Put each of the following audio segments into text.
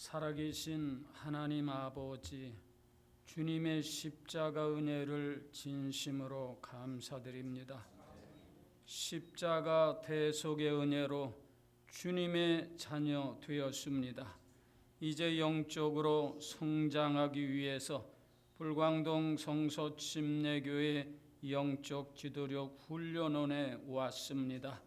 살아계신 하나님 아버지, 주님의 십자가 은혜를 진심으로 감사드립니다. 십자가 대속의 은혜로 주님의 자녀 되었습니다. 이제 영적으로 성장하기 위해서 불광동 성서침례교회 영적 지도력 훈련원에 왔습니다.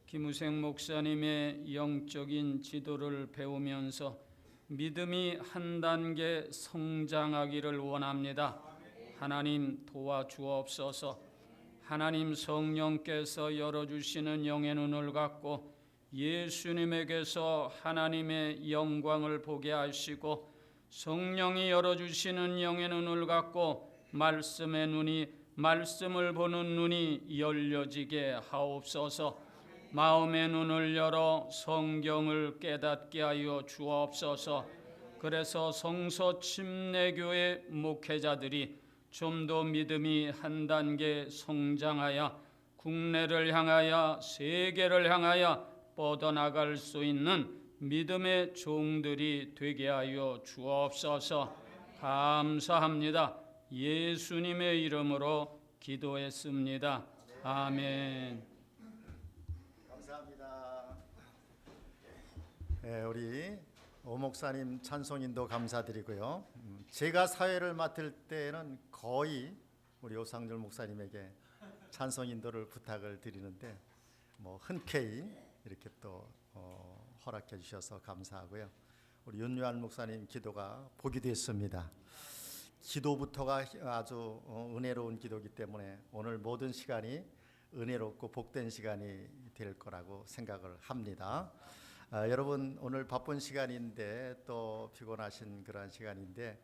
김우생 목사님의 영적인 지도를 배우면서 믿음이 한 단계 성장하기를 원합니다. 하나님 도와주옵소서. 하나님 성령께서 열어주시는 영의 눈을 갖고 예수님에게서 하나님의 영광을 보게 하시고, 성령이 열어주시는 영의 눈을 갖고 말씀의 눈이, 말씀을 보는 눈이 열려지게 하옵소서. 마음의 눈을 열어 성경을 깨닫게 하여 주옵소서. 그래서 성서침례교회 목회자들이 좀 더 믿음이 한 단계 성장하여 국내를 향하여 세계를 향하여 뻗어나갈 수 있는 믿음의 종들이 되게 하여 주옵소서. 감사합니다. 예수님의 이름으로 기도했습니다. 아멘. 감사합니다. 우리 오 목사님 찬송인도 감사드리고요. 제가 사회를 맡을 때는 거의 우리 오상열 목사님에게 찬송인도를 부탁을 드리는데 흔쾌히 이렇게 또 허락해 주셔서 감사하고요. 우리 윤유한 목사님 기도가 복이 됐습니다. 기도부터가 아주 은혜로운 기도이기 때문에 오늘 모든 시간이 은혜롭고 복된 시간이 될 거라고 생각을 합니다. 여러분, 오늘 바쁜 시간인데 또 피곤하신 그런 시간인데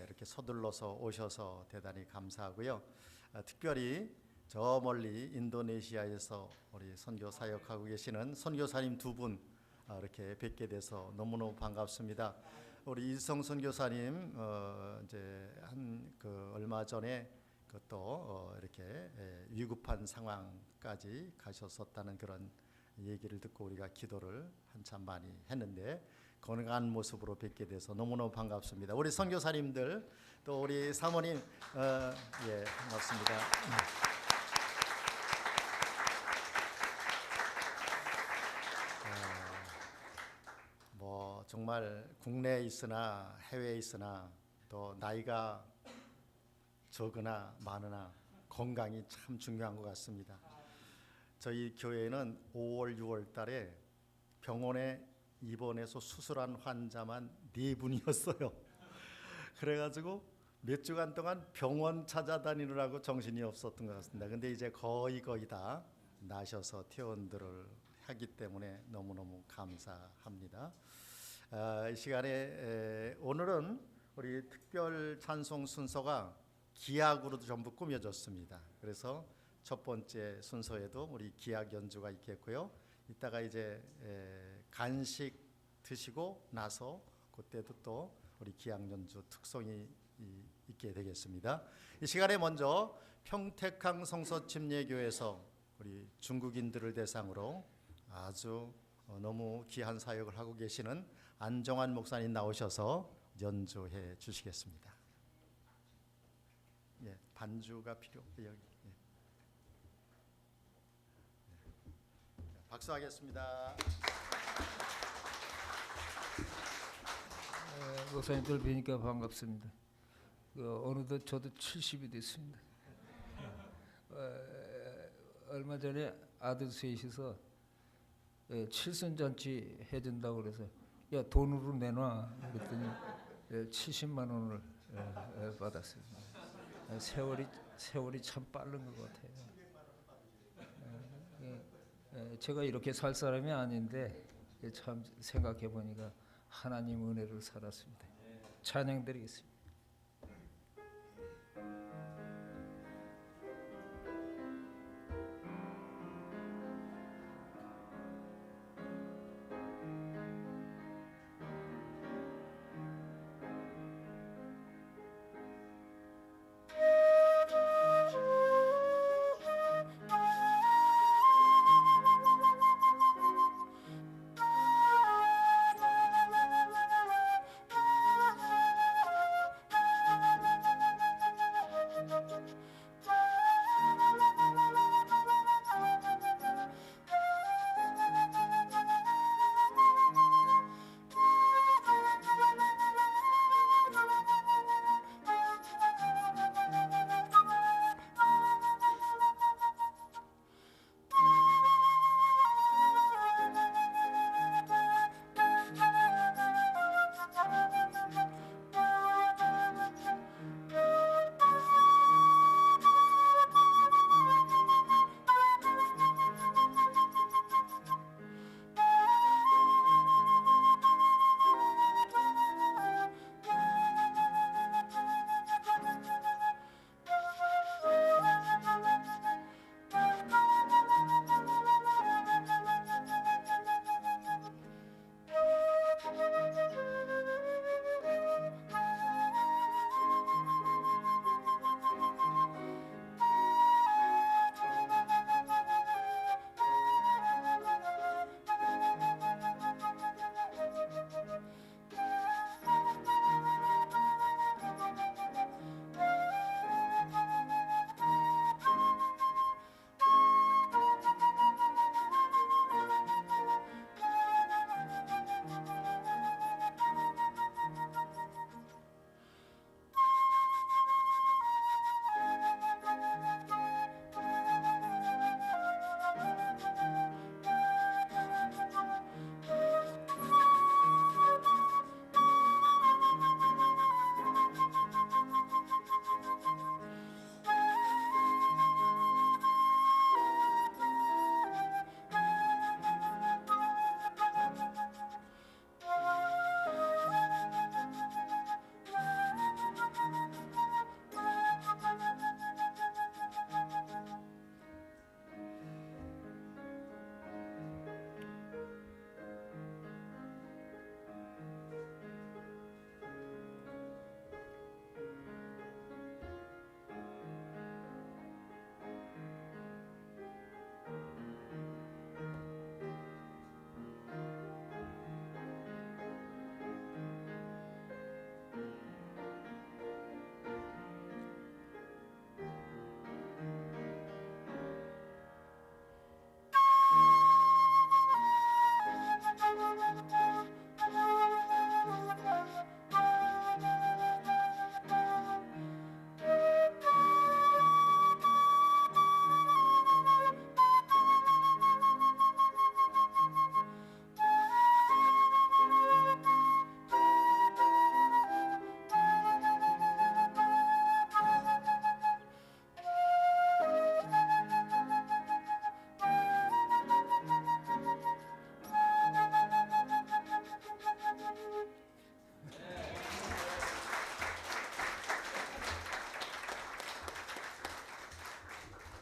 이렇게 서둘러서 오셔서 대단히 감사하고요. 특별히 저 멀리 인도네시아에서 우리 선교 사역하고 계시는 선교사님 두 분 이렇게 뵙게 돼서 너무너무 반갑습니다. 우리 이성 선교사님 이제 얼마 전에 또 이렇게 위급한 상황까지 가셨었다는 그런 얘기를 듣고 우리가 기도를 한참 많이 했는데 건강한 모습으로 뵙게 돼서 너무너무 반갑습니다. 우리 선교사님들 또 우리 사모님 반갑습니다. 정말 국내에 있으나 해외에 있으나 또 나이가 적으나 많으나 건강이 참 중요한 것 같습니다. 저희 교회는 5월, 6월 달에 병원에 입원해서 수술한 환자만 4분이었어요. 그래가지고 몇 주간 동안 병원 찾아다니느라고 정신이 없었던 것 같습니다. 근데 이제 거의 다 나셔서 퇴원들을 하기 때문에 너무너무 감사합니다. 이 시간에 오늘은 우리 특별 찬송 순서가 기악으로도 전부 꾸며졌습니다. 그래서 첫 번째 순서에도 우리 기악 연주가 있겠고요. 이따가 이제 간식 드시고 나서 그때도 또 우리 기악 연주 특송이 있게 되겠습니다. 이 시간에 먼저 평택항 성서침례교회에서 우리 중국인들을 대상으로 아주 너무 귀한 사역을 하고 계시는 안정환 목사님 나오셔서 연주해 주시겠습니다. 반주가 여기. 박수하겠습니다. 목사님들 뵈니까 반갑습니다. 어느덧 저도 70이 됐습니다. 얼마 전에 아들 셋이서 칠순잔치 해준다고 그래서 야 돈으로 내놔 그랬더니 70만 원을 받았습니다. 세월이 참 빠른 것 같아요. 제가 이렇게 살 사람이 아닌데 참 생각해 보니까 하나님 은혜를 살았습니다. 찬양드리겠습니다.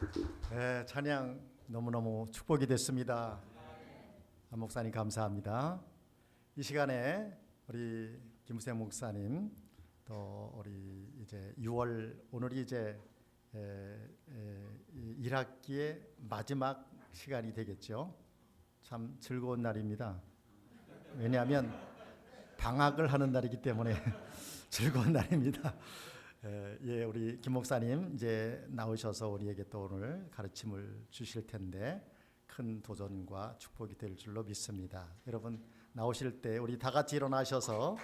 네, 찬양 너무너무 축복이 됐습니다. 안 목사님 감사합니다. 이 시간에 우리 김우세 목사님 또 우리 이제 6월 오늘이 이제 1학기의 마지막 시간이 되겠죠. 참 즐거운 날입니다. 왜냐하면 방학을 하는 날이기 때문에 즐거운 날입니다. 예, 우리 김 목사님 이제 나오셔서 우리에게 또 오늘 가르침을 주실 텐데 큰 도전과 축복이 될 줄로 믿습니다. 여러분 나오실 때 우리 다 같이 일어나셔서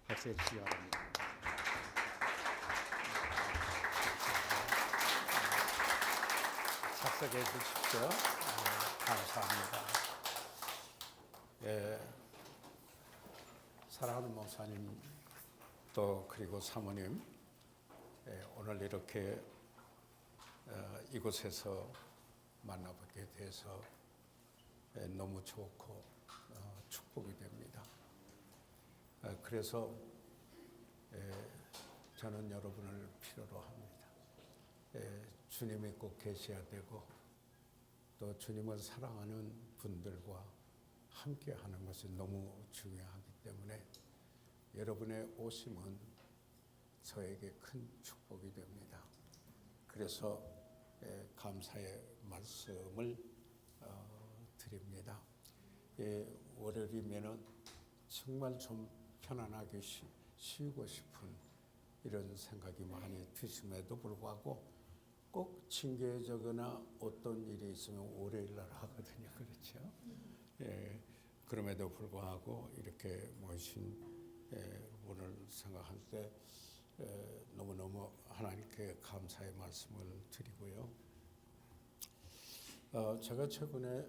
박수해 주시기 바랍니다. 착석해 주십시오. 감사합니다. 사랑하는 목사님 또 그리고 사모님, 오늘 이렇게 이곳에서 만나뵙게 돼서 너무 좋고 축복이 됩니다. 그래서 저는 여러분을 필요로 합니다. 주님이 꼭 계셔야 되고 또 주님을 사랑하는 분들과 함께 하는 것이 너무 중요하기 때문에 여러분의 오심은 저에게 큰 축복이 됩니다. 그래서 감사의 말씀을 드립니다. 월요일이면은 정말 좀 편안하게 쉬고 싶은 이런 생각이 많이 드심에도 불구하고 꼭 징계적거나 어떤 일이 있으면 월요일 날 하거든요. 그렇죠? 그럼에도 불구하고 이렇게 모신 분을 생각할 때 너무너무 하나님께 감사의 말씀을 드리고요. 제가 최근에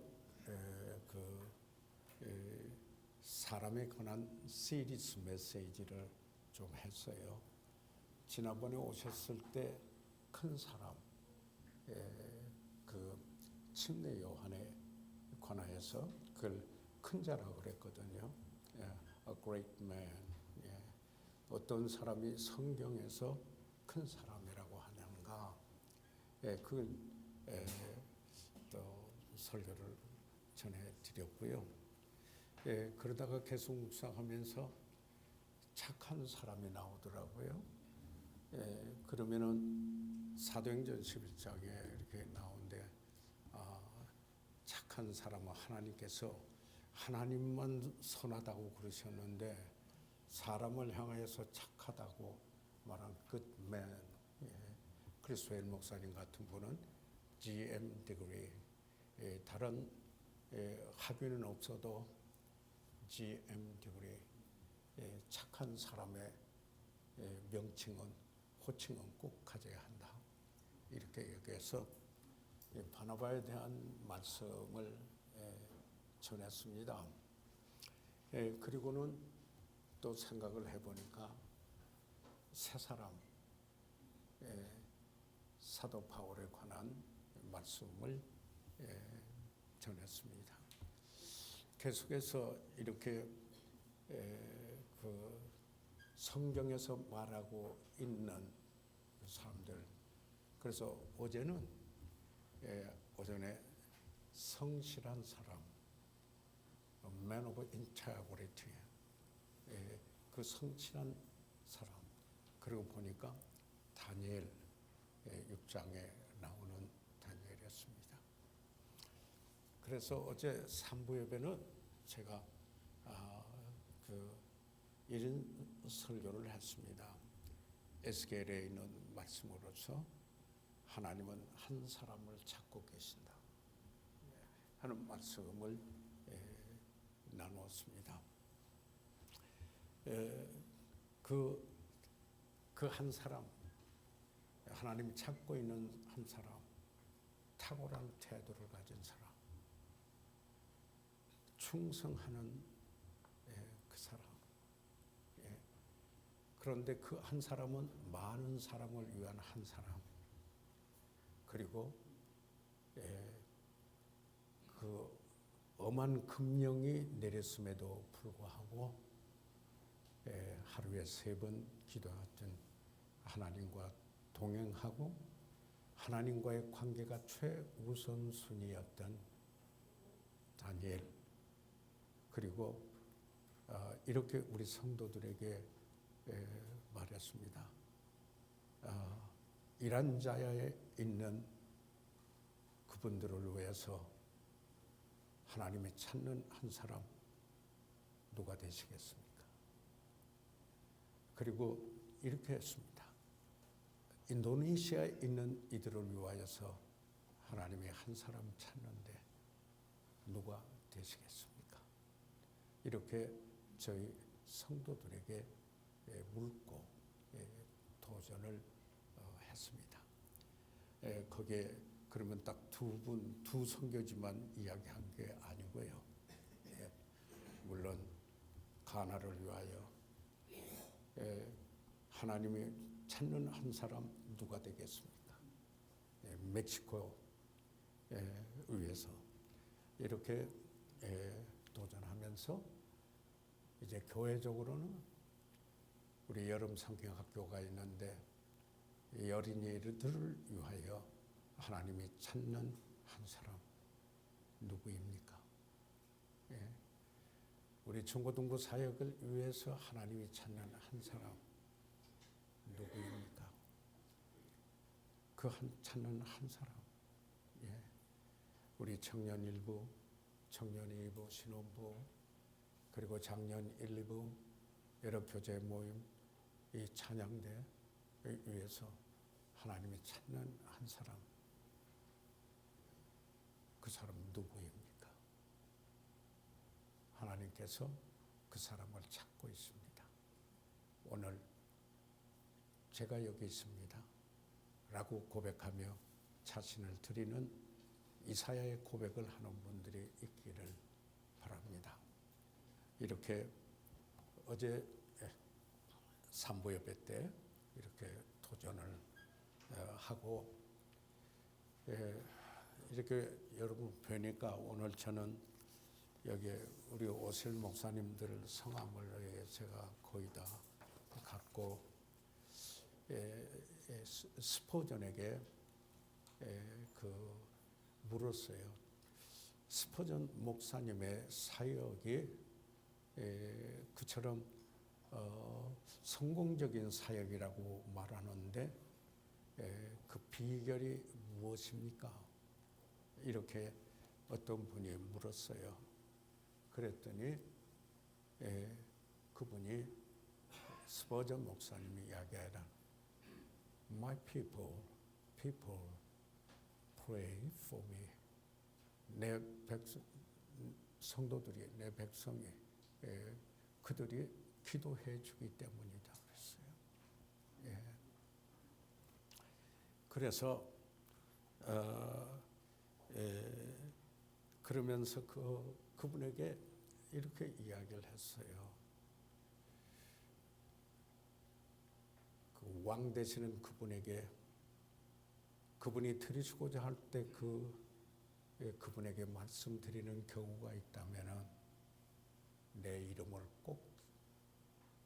사람에 관한 시리즈 메시지를 좀 했어요. 지난번에 오셨을 때 큰 사람, 그 침례 요한에 관하여서 그걸 큰 자라고 그랬거든요. A great man. 어떤 사람이 성경에서 큰 사람이라고 하는가? 그걸 또 설교를 전해드렸고요. 그러다가 계속 묵상하면서 착한 사람이 나오더라고요. 그러면은 사도행전 11장에 이렇게 나오는데 착한 사람은 하나님께서 하나님만 선하다고 그러셨는데 사람을 향하여서 착하다고 말한 끝맨. 크리스웰 목사님 같은 분은 GM 디그리, 다른 학위는 없어도 GM 디그리, 착한 사람의 명칭은 호칭은 꼭 가져야 한다. 이렇게 얘기해서 바나바에 대한 말씀을 전했습니다. 그리고는 또 생각을 해보니까 새 사람, 사도 바울에 관한 말씀을 전했습니다. 계속해서 이렇게 그 성경에서 말하고 있는 사람들, 그래서 어제는 오전에 성실한 사람, Man of Integrity, 그 성실한 사람, 그리고 보니까 다니엘 6장에 나오는 다니엘이었습니다. 그래서 어제 3부 예배는 제가 이런 설교를 했습니다. 에스겔에 있는 말씀으로서 하나님은 한 사람을 찾고 계신다 하는 말씀을 나누었습니다. 그 한 사람, 하나님이 찾고 있는 한 사람, 탁월한 태도를 가진 사람, 충성하는 그 사람. 그런데 그 한 사람은 많은 사람을 위한 한 사람, 그리고 그 엄한 금령이 내렸음에도 불구하고 하루에 3번 기도했던 하나님과 동행하고 하나님과의 관계가 최우선순위였던 다니엘, 그리고 이렇게 우리 성도들에게 말했습니다. 이란 자야에 있는 그분들을 위해서 하나님이 찾는 한 사람 누가 되시겠습니까? 그리고 이렇게 했습니다. 인도네시아에 있는 이들을 위하여서 하나님이 한 사람 찾는데 누가 되시겠습니까? 이렇게 저희 성도들에게 묻고 도전을 했습니다. 거기에 그러면 딱 두 선교지만 이야기한 게 아니고요. 물론 가나를 위하여 하나님이 찾는 한 사람 누가 되겠습니까? 멕시코 위해서 이렇게 도전하면서 이제 교회적으로는 우리 여름 성경학교가 있는데 이 어린이들을 위하여 하나님이 찾는 한 사람 누구입니까? 우리 중고등부 사역을 위해서 하나님이 찾는 한 사람 누구입니까? 그 찾는 한 사람. 우리 청년 1부, 청년 2부, 신혼부, 그리고 작년 1, 2부 여러 교제 모임, 이 찬양대 위해서 하나님이 찾는 한 사람, 그 사람 누구입니까? 하나님께서 그 사람을 찾고 있습니다. 오늘 제가 여기 있습니다 라고 고백하며 자신을 드리는 이사야의 고백을 하는 분들이 있기를 바랍니다. 이렇게 어제 산부 예배 때 이렇게 도전을 하고 이렇게 여러분 뵈니까 오늘 저는 여기 우리 오실 목사님들 성함을 제가 거의 다 갖고 스포전에게 물었어요. 스포전 목사님의 사역이 그처럼 성공적인 사역이라고 말하는데 그 비결이 무엇입니까? 이렇게 어떤 분이 물었어요. 그랬더니 그분이 스포전 목사님이 이야기하는 My people pray for me. 내 성도들이, 내 백성이 그들이 기도해 주기 때문이다 그랬어요. 그래서 그러면서 그분에게 이렇게 이야기를 했어요. 그 왕 되시는 그분에게 그분이 드리시고자 할 때 그분에게 말씀드리는 경우가 있다면은 내 이름을 꼭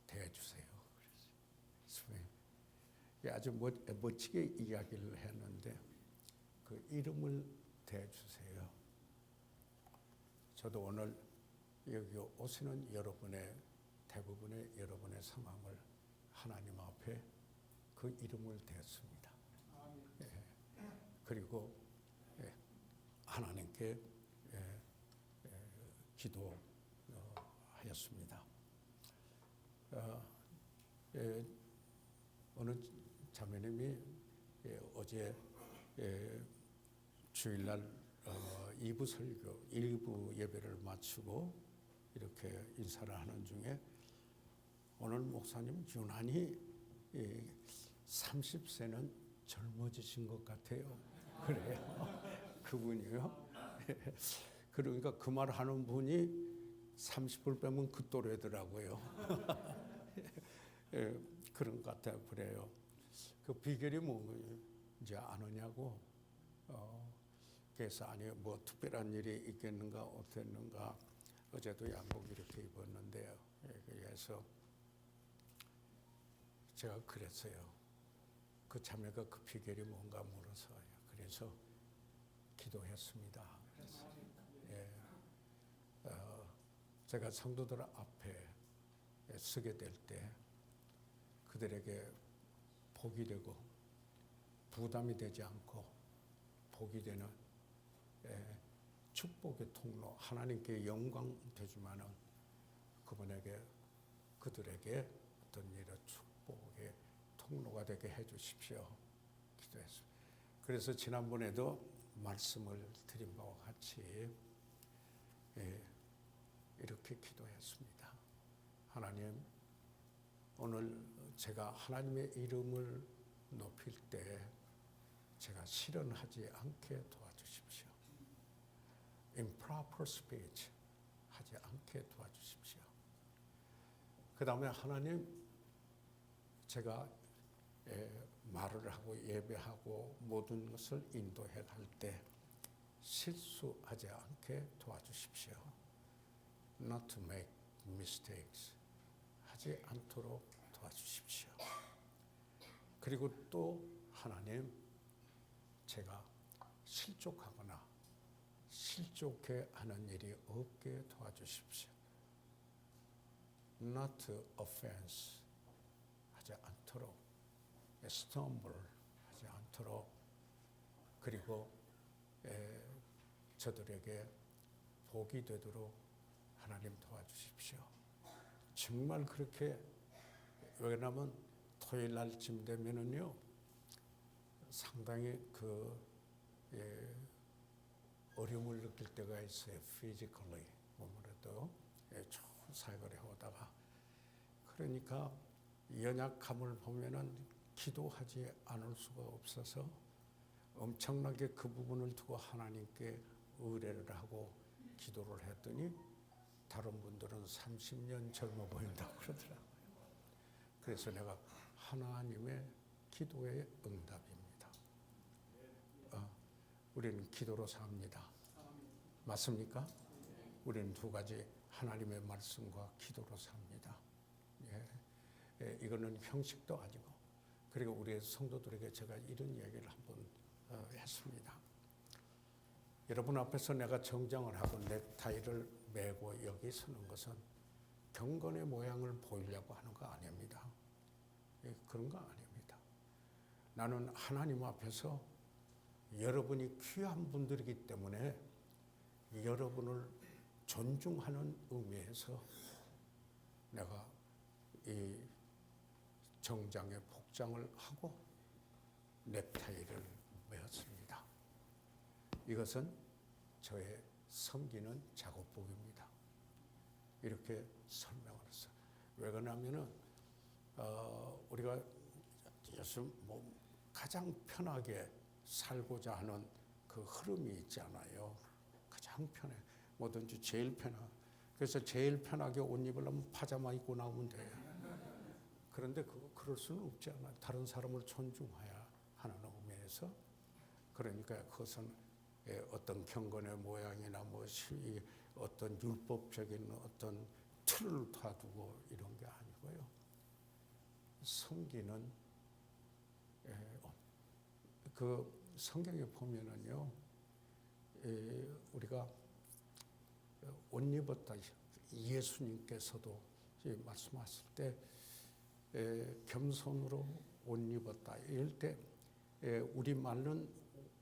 대주세요. 아주 멋지게 이야기를 했는데 그 이름을 대주세요. 저도 오늘 여기 오시는 대부분의 여러분의 상황을 하나님 앞에 그 이름을 대었습니다. 그리고 하나님께 기도하였습니다. 어느 자매님이 어제 주일날 2부 설교, 1부 예배를 마치고 이렇게 인사를 하는 중에 오늘 목사님 유난히 30세는 젊어지신 것 같아요. 그래요. 그분이요. 그러니까 그 말 하는 분이 30을 빼면 그 또래더라고요. 그런 것 같아요. 그래요. 그 비결이 뭔지 아느냐고. 그래서 아니 뭐 특별한 일이 있겠는가 어땠는가. 어제도 양복 이렇게 입었는데요. 그래서 제가 그랬어요. 그 자매가 그 비결이 뭔가 물어서 그래서 기도했습니다. 그래서 예, 제가 성도들 앞에 서게 될 때 그들에게 복이 되고 부담이 되지 않고 복이 되는 축복의 통로, 하나님께 영광 되지만은 그들에게 어떤 이런 축복의 통로가 되게 해주십시오. 기도했습니다. 그래서 지난번에도 말씀을 드린 바와 같이 이렇게 기도했습니다. 하나님, 오늘 제가 하나님의 이름을 높일 때 제가 실현하지 않게 도와주십시오. improper speech 하지 않게 도와주십시오. 그 다음에 하나님, 제가 말을 하고 예배하고 모든 것을 인도해 갈 때 실수하지 않게 도와주십시오. Not to make mistakes 하지 않도록 도와주십시오. 그리고 또 하나님, 제가 실족하거나 실족해 하는 일이 없게 도와주십시오. Not offense 하지 않도록, stumble 하지 않도록, 그리고 저들에게 복이 되도록 하나님 도와주십시오. 정말 그렇게, 왜냐하면 토요일 날쯤 되면은요 상당히 어려움을 느낄 때가 있어요. physically 몸으로도 좋은 사역을 해오다가, 그러니까 연약함을 보면은 기도하지 않을 수가 없어서 엄청나게 그 부분을 두고 하나님께 의뢰를 하고 기도를 했더니 다른 분들은 30년 젊어 보인다고 그러더라고요. 그래서 내가 하나님의 기도의 응답입니다. 우리는 기도로 삽니다. 맞습니까? 우리는 두 가지, 하나님의 말씀과 기도로 삽니다. 이거는 형식도 아니고, 그리고 우리 성도들에게 제가 이런 이야기를 한번 했습니다. 여러분 앞에서 내가 정장을 하고 넥타이를 매고 여기 서는 것은 경건의 모양을 보이려고 하는 거 아닙니다. 그런 거 아닙니다. 나는 하나님 앞에서 여러분이 귀한 분들이기 때문에 여러분을 존중하는 의미에서 내가 이 정장에 복장을 하고 넥타이를 매었습니다. 이것은 저의 섬기는 작업복입니다. 이렇게 설명을 했어요. 왜 그러냐면은 우리가 요즘 가장 편하게 살고자 하는 그 흐름이 있잖아요. 가장 편해. 뭐든지 제일 편하. 그래서 제일 편하게 옷 입으려면 파자마 입고 나오면 돼요. 그런데 그럴 수는 없지 않아요. 다른 사람을 존중해야 하는 의미에서. 그러니까 그것은 어떤 경건의 모양이나 어떤 율법적인 어떤 틀을 둬두고 이런 게 아니고요. 섬기는 그 성경에 보면은요, 우리가 옷 입었다, 예수님께서도 말씀하실 때 겸손으로 옷 입었다 이럴 때 우리 말은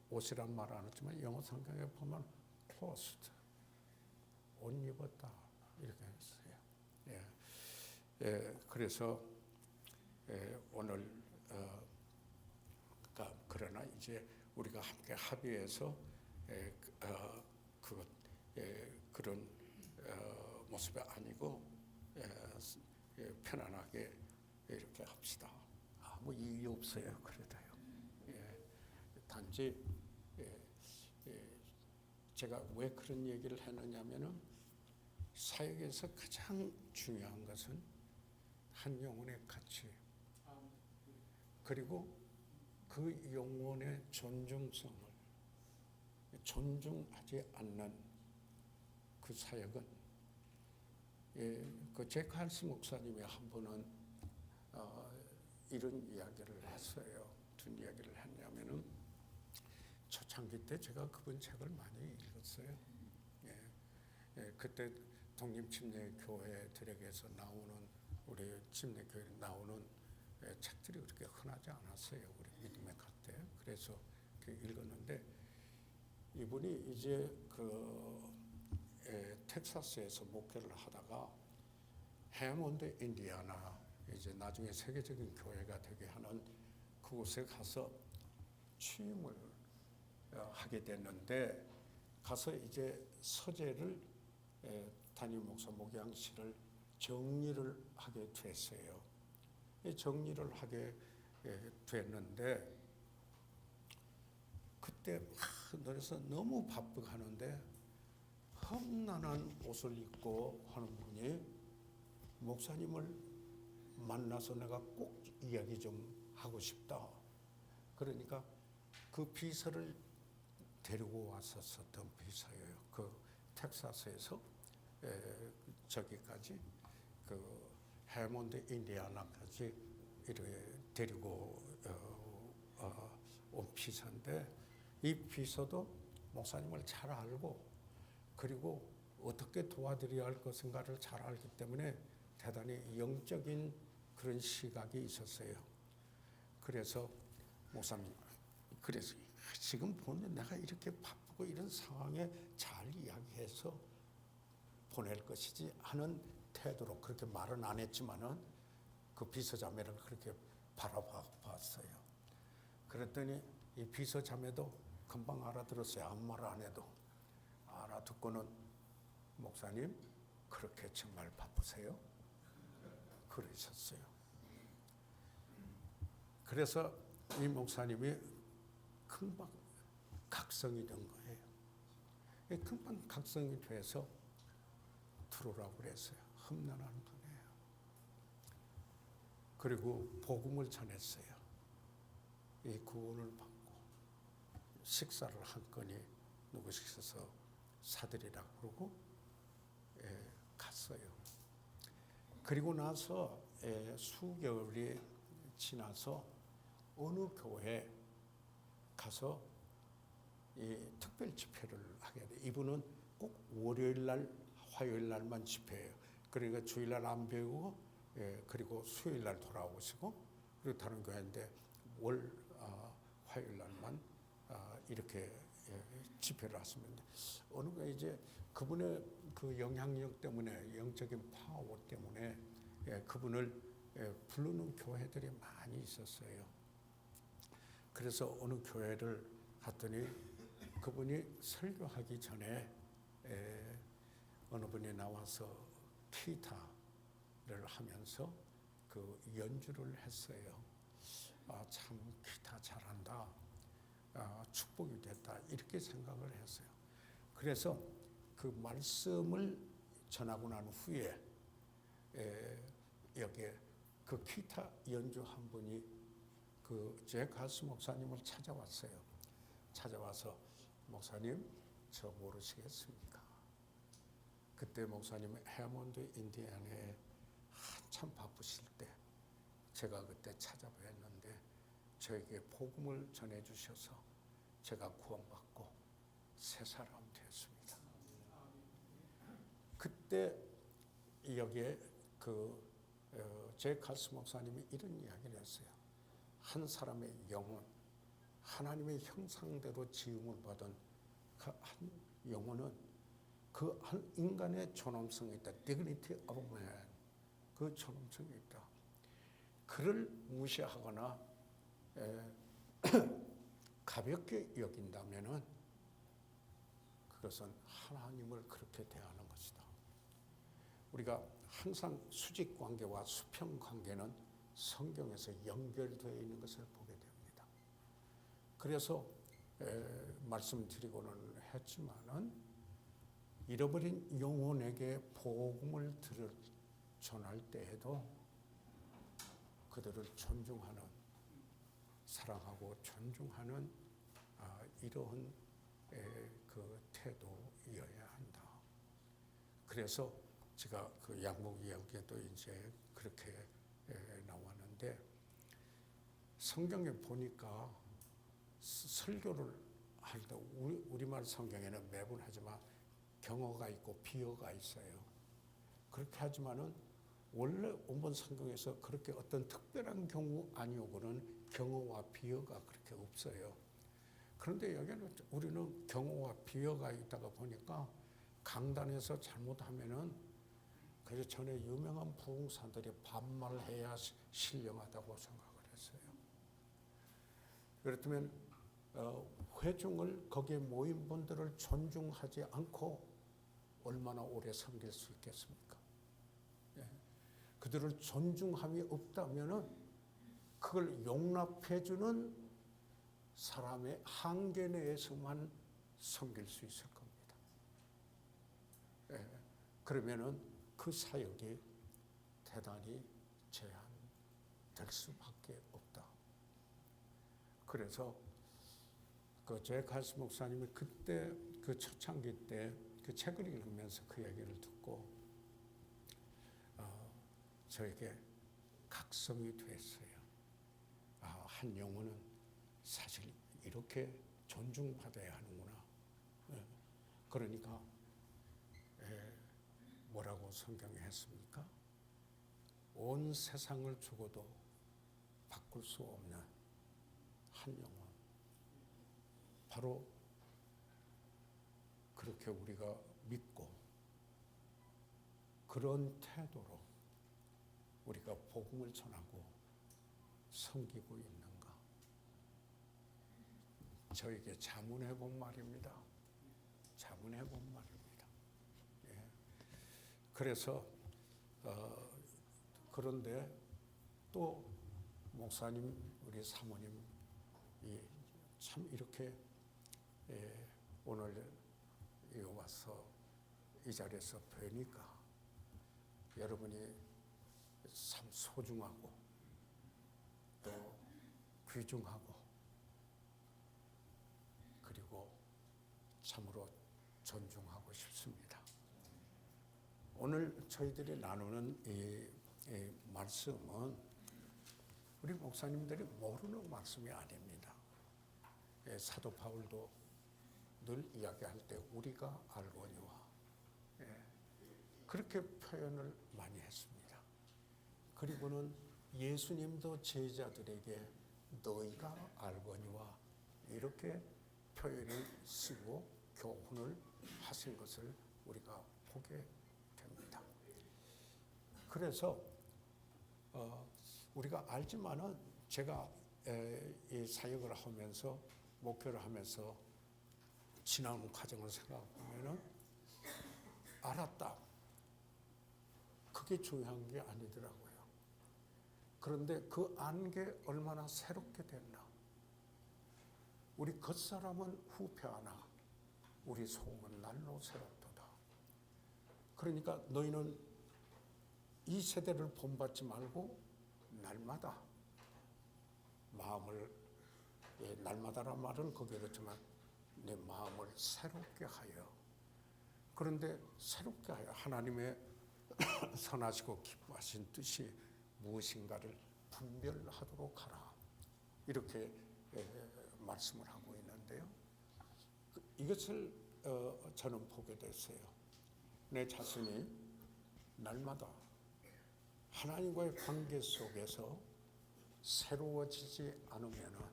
옷이란 말 안 했지만 영어 성경에 보면 clothed, 옷 입었다 이렇게 했어요. 그래서 오늘 그러나 이제 우리가 함께 합의해서 그런 모습이 아니고 편안하게 이렇게 합시다. 아무 이유 없어요. 그래도요. 단지 제가 왜 그런 얘기를 했느냐면은 사역에서 가장 중요한 것은 한 영혼의 가치, 그리고 그 영혼의 존중성을 존중하지 않는 그 사역은, 그 제크 할스 목사님이 한 번은 이런 이야기를 했어요. 무슨 이야기를 했냐면은 초창기 때 제가 그분 책을 많이 읽었어요. 그때 독립침례교회들에게서 나오는 우리 침례교회에 나오는 책들이 그렇게 흔하지 않았어요. 우리 믿음의 갓때. 그래서 읽었는데 이분이 이제 텍사스에서 목회를 하다가 해몬드 인디아나 이제 나중에 세계적인 교회가 되게 하는 그곳에 가서 취임을 하게 됐는데 가서 이제 서재를 담임 목사 목양실을 정리를 하게 됐어요. 정리를 하게 됐는데 그때 그래서 너무 바쁘게 하는데 험난한 옷을 입고 하는 분이 목사님을 만나서 내가 꼭 이야기 좀 하고 싶다. 그러니까 그 비서를 데리고 왔었던 비서예요. 그 텍사스에서 저기까지 그 해몬드 인디아나까지 이렇게 데리고 온 비서인데 이 비서도 목사님을 잘 알고 그리고 어떻게 도와드려야 할 것인가를 잘 알기 때문에 대단히 영적인 그런 시각이 있었어요. 그래서 목사님, 그래서 지금 보면 내가 이렇게 바쁘고 이런 상황에 잘 이야기해서 보낼 것이지 하는 태도로 그렇게 말은 안 했지만은 그 비서자매를 그렇게 바라봤어요. 그랬더니 이 비서자매도 금방 알아들었어요. 아무 말 안 해도 알아듣고는 목사님 그렇게 정말 바쁘세요? 그러셨어요. 그래서 이 목사님이 금방 각성이 된 거예요. 금방 각성이 돼서 들어오라고 그랬어요. 험난한 분이에요. 그리고 복음을 전했어요. 이 구원을 받고 식사를 한 건이 누구시켜서 사드리라고 그러고 갔어요. 그리고 나서 수개월이 지나서 어느 교회에 가서 이 특별 집회를 하게 돼. 이분은 꼭 월요일 날, 화요일 날만 집회해요. 그러니까 주일 날 안 배우고 그리고 수요일 날 돌아오시고 그리고 다른 교회인데 화요일 날만 이렇게 집회를 하시면 어느 게 이제 그분의 그 영향력 때문에 영적인 파워 때문에 그분을 부르는 교회들이 많이 있었어요. 그래서 어느 교회를 갔더니 그분이 설교하기 전에 어느 분이 나와서 기타를 하면서 그 연주를 했어요. 참 기타 잘한다. 축복이 됐다. 이렇게 생각을 했어요. 그래서 그 말씀을 전하고 난 후에 여기에 그 기타 연주한 분이 그 제 가수 목사님을 찾아왔어요. 찾아와서 목사님 저 모르시겠습니까? 그때 목사님 해몬드 인디애나에 한참 바쁘실 때 제가 그때 찾아뵀는데 저에게 복음을 전해주셔서 제가 구원받고 새 사람 되었습니다. 그때 여기에 제 가수 목사님이 이런 이야기를 했어요. 한 사람의 영혼, 하나님의 형상대로 지음을 받은 그 한 영혼은 그 한 인간의 존엄성이 있다. Dignity of man. 그 존엄성이 있다. 그를 무시하거나 가볍게 여긴다면은 그것은 하나님을 그렇게 대하는 것이다. 우리가 항상 수직 관계와 수평 관계는 성경에서 연결되어 있는 것을 보게 됩니다. 그래서 말씀드리고는 했지만은 잃어버린 영혼에게 복음을 전할 때에도 그들을 존중하는, 사랑하고 존중하는 이러한 그 태도여야 한다. 그래서 제가 그 양복 이야기도 이제 그렇게 나왔는데 성경에 보니까 설교를 할 때 우리말 성경에는 매번 하지만 경어가 있고 비어가 있어요. 그렇게 하지만은 원래 원본 성경에서 그렇게 어떤 특별한 경우 아니오고는 경어와 비어가 그렇게 없어요. 그런데 여기는 우리는 경어와 비어가 있다가 보니까 강단에서 잘못하면은 그래서 전에 유명한 부흥사들이 반말해야 신령하다고 생각을 했어요. 그렇다면 회중을 거기에 모인 분들을 존중하지 않고 얼마나 오래 섬길 수 있겠습니까? 예. 그들을 존중함이 없다면은 그걸 용납해주는 사람의 한계 내에서만 섬길 수 있을 겁니다. 예. 그러면은 그 사역이 대단히 제한될 수밖에 없다. 그래서 그 제카스 목사님이 그때 그 초창기 때 그 책을 읽으면서 그 얘기를 듣고 저에게 각성이 됐어요. 한 영혼은 사실 이렇게 존중받아야 하는구나. 그러니까 뭐라고 성경에 했습니까? 온 세상을 주고도 바꿀 수 없는 한 영혼. 바로 그렇게 우리가 믿고 그런 태도로 우리가 복음을 전하고 섬기고 있는가? 저에게 자문해 본 말입니다. 자문해 본 말입니다. 예. 그래서 그런데 또 목사님, 우리 사모님 참 이렇게 오늘 와서 이 자리에서 뵈니까 여러분이 참 소중하고 또 귀중하고 그리고 참으로 존중하고 싶습니다. 오늘 저희들이 나누는 이 말씀은 우리 목사님들이 모르는 말씀이 아닙니다. 사도 바울도 늘 이야기할 때 우리가 알거니와 그렇게 표현을 많이 했습니다. 그리고는 예수님도 제자들에게 너희가 알거니와 이렇게 표현을 쓰고 교훈을 하신 것을 우리가 보게 됩니다. 그래서 우리가 알지만은 제가 이 사역을 하면서 목표를 하면서 지나온 과정을 생각하면은 알았다. 그게 중요한 게 아니더라고요. 그런데 그 안 게 얼마나 새롭게 됐나. 우리 겉사람은 후패하나 우리 속은 날로 새롭도다. 그러니까 너희는 이 세대를 본받지 말고 날마다 마음을 날마다란 말은 거기에 그렇지만 내 마음을 새롭게 하여 그런데 새롭게 하여 하나님의 선하시고 기뻐하신 뜻이 무엇인가를 분별하도록 하라. 이렇게 말씀을 하고 있는데요. 이것을 저는 보게 됐어요. 내 자신이 날마다 하나님과의 관계 속에서 새로워지지 않으면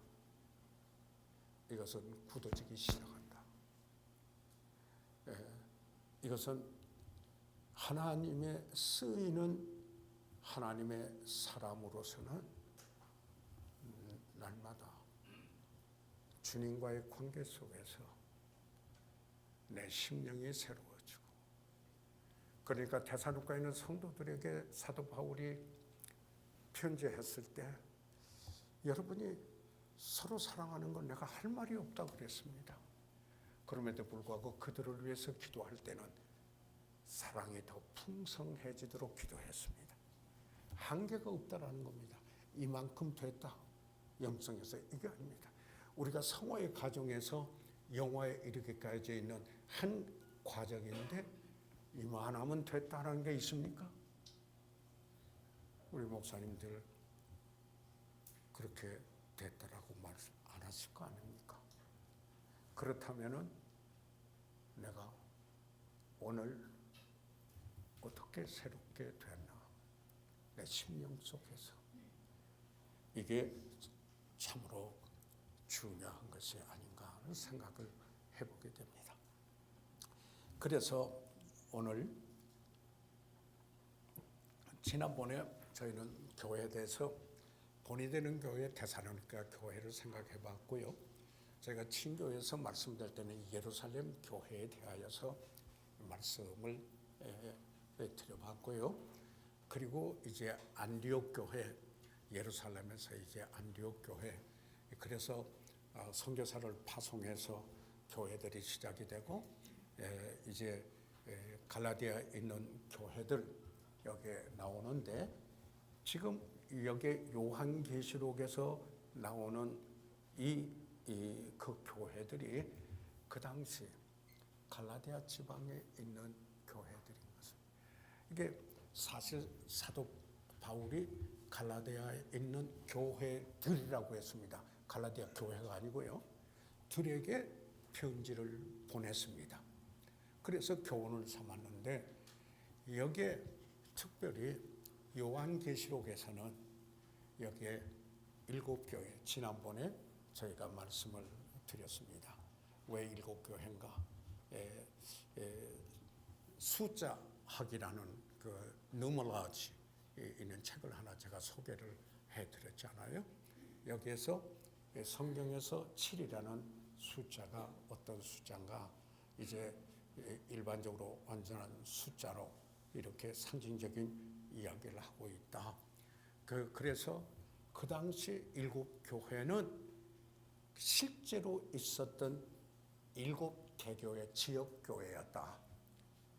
이것은 굳어지기 시작한다. 이것은 하나님의 쓰이는 하나님의 사람으로서는 날마다 주님과의 관계 속에서 내 심령이 새로워지고 그러니까 데살로니가에 있는 성도들에게 사도 바울이 편지했을 때 여러분이 서로 사랑하는 건 내가 할 말이 없다고 그랬습니다. 그럼에도 불구하고 그들을 위해서 기도할 때는 사랑이 더 풍성해지도록 기도했습니다. 한계가 없다라는 겁니다. 이만큼 됐다. 영성에서 이게 아닙니다. 우리가 성화의 과정에서 영화에 이르기까지 있는 한 과정인데 이만하면 됐다는 게 있습니까? 우리 목사님들 그렇게 됐다라고 말 안 하실 거 아닙니까? 그렇다면은 내가 오늘 어떻게 새롭게 됐나? 내 심령 속에서 이게 참으로 중요한 것이 아닌가 하는 생각을 해보게 됩니다. 그래서 오늘 지난번에 저희는 교회에 대해서 본이 되는 교회 테살로니가 교회를 생각해 봤고요. 제가 친교에서 말씀드릴 때는 예루살렘 교회에 대하여서 말씀을 드려봤고요. 그리고 이제 안디옥 교회, 예루살렘에서 이제 안디옥 교회, 그래서 선교사를 파송해서 교회들이 시작이 되고 이제 갈라디아에 있는 교회들 여기에 나오는데 지금 여기 요한계시록에서 나오는 그 교회들이 그 당시 갈라디아 지방에 있는 교회들인 것입니다. 이게 사실 사도 바울이 갈라디아에 있는 교회들이라고 했습니다. 갈라디아 교회가 아니고요. 들에게 편지를 보냈습니다. 그래서 교훈을 삼았는데 여기에 특별히 요한계시록에서는 여기에 7교회, 지난번에 저희가 말씀을 드렸습니다. 왜 7교회인가? 숫자학이라는 그 누멀러지 있는 책을 하나 제가 소개를 해드렸잖아요. 여기에서 성경에서 7이라는 숫자가 어떤 숫자인가? 이제 일반적으로 완전한 숫자로 이렇게 상징적인 이야기를 하고 있다. 그래서 그 당시 7교회는 실제로 있었던 7개교의 지역교회였다.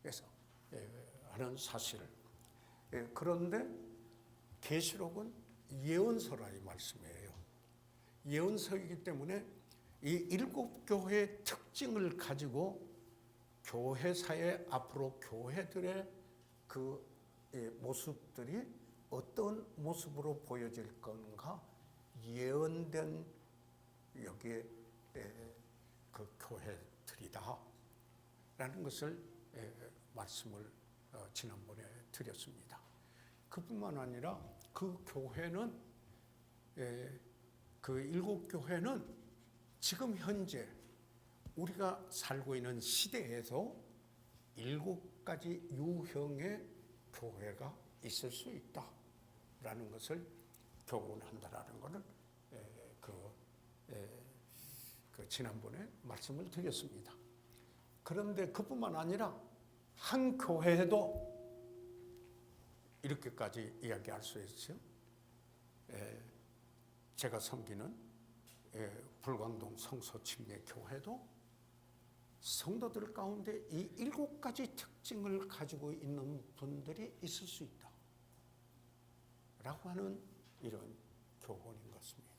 그래서 하는 사실. 그런데 계시록은 예언서라 이 말씀이에요. 예언서이기 때문에 이 7교회의 특징을 가지고 교회사의 앞으로 교회들의 그 모습들이 어떤 모습으로 보여질 건가 예언된 여기에 그 교회들이다 라는 것을 말씀을 지난번에 드렸습니다. 그뿐만 아니라 그 교회는 그 7교회는 지금 현재 우리가 살고 있는 시대에서 7가지 유형의 교회가 있을 수 있다라는 것을 교훈한다라는 것을 그 지난번에 말씀을 드렸습니다. 그런데 그뿐만 아니라 한 교회에도 이렇게까지 이야기할 수 있어요. 제가 섬기는 불광동 성서침례 교회도 성도들 가운데 이 7가지 특징을 가지고 있는 분들이 있을 수 있다 라고 하는 이런 교훈인 것입니다.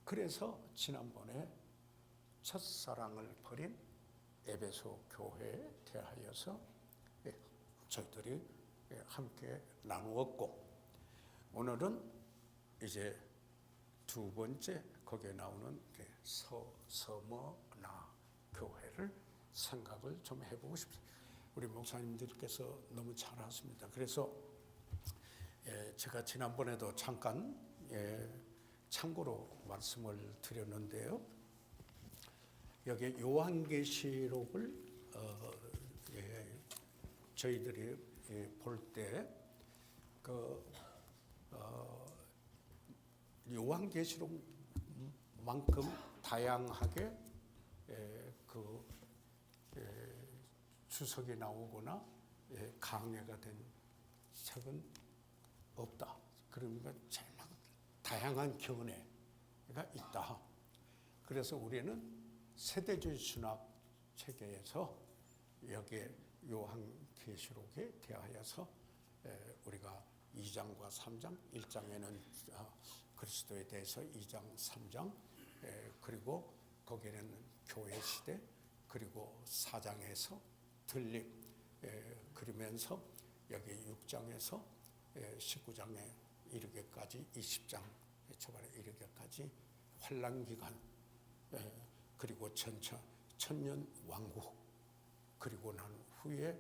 그래서 지난번에 첫사랑을 버린 에베소 교회에 대하여서 저희들이 함께 나누었고 오늘은 이제 두 번째 거기에 나오는 서머나 교회를 생각을 좀 해보고 싶습니다. 우리 목사님들께서 너무 잘하십니다. 그래서 제가 지난번에도 잠깐 참고로 말씀을 드렸는데요. 여기 요한계시록을 저희들이 볼 때 요한계시록만큼 다양하게 주석이 나오거나 강해가 된 책은 없다. 그러니까 정말 다양한 견해가 있다. 그래서 우리는 세대주의 신학 체계에서 여기에 요한계시록에 대하여서 우리가 2장과 3장, 1장에는 그리스도에 대해서 2장, 3장, 그리고 거기에는 교회 시대, 그리고 4장에서 들림, 그러면서 여기 6장에서 19장에 이르기까지 20장 초반에 이르기까지 환란 기간, 그리고 천년 왕국, 그리고 난 후에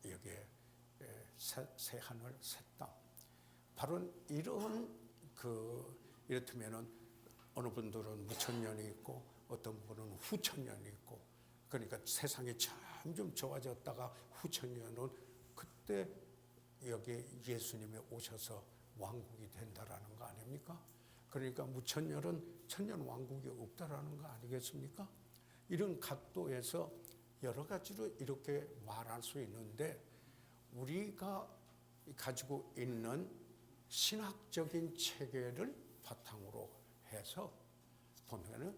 여기에 새 하늘 새 땅. 바로 이런 이렇다면은 어느 분들은 무천년이 있고 어떤 분은 후천년이 있고, 그러니까 세상이 점점 좋아졌다가 후천년은 그때 여기 예수님이 오셔서 왕국이 된다라는 거 아닙니까? 그러니까 무천년은 천년 왕국이 없다라는 거 아니겠습니까? 이런 각도에서 여러 가지로 이렇게 말할 수 있는데, 우리가 가지고 있는 신학적인 체계를 바탕으로 해서 보면은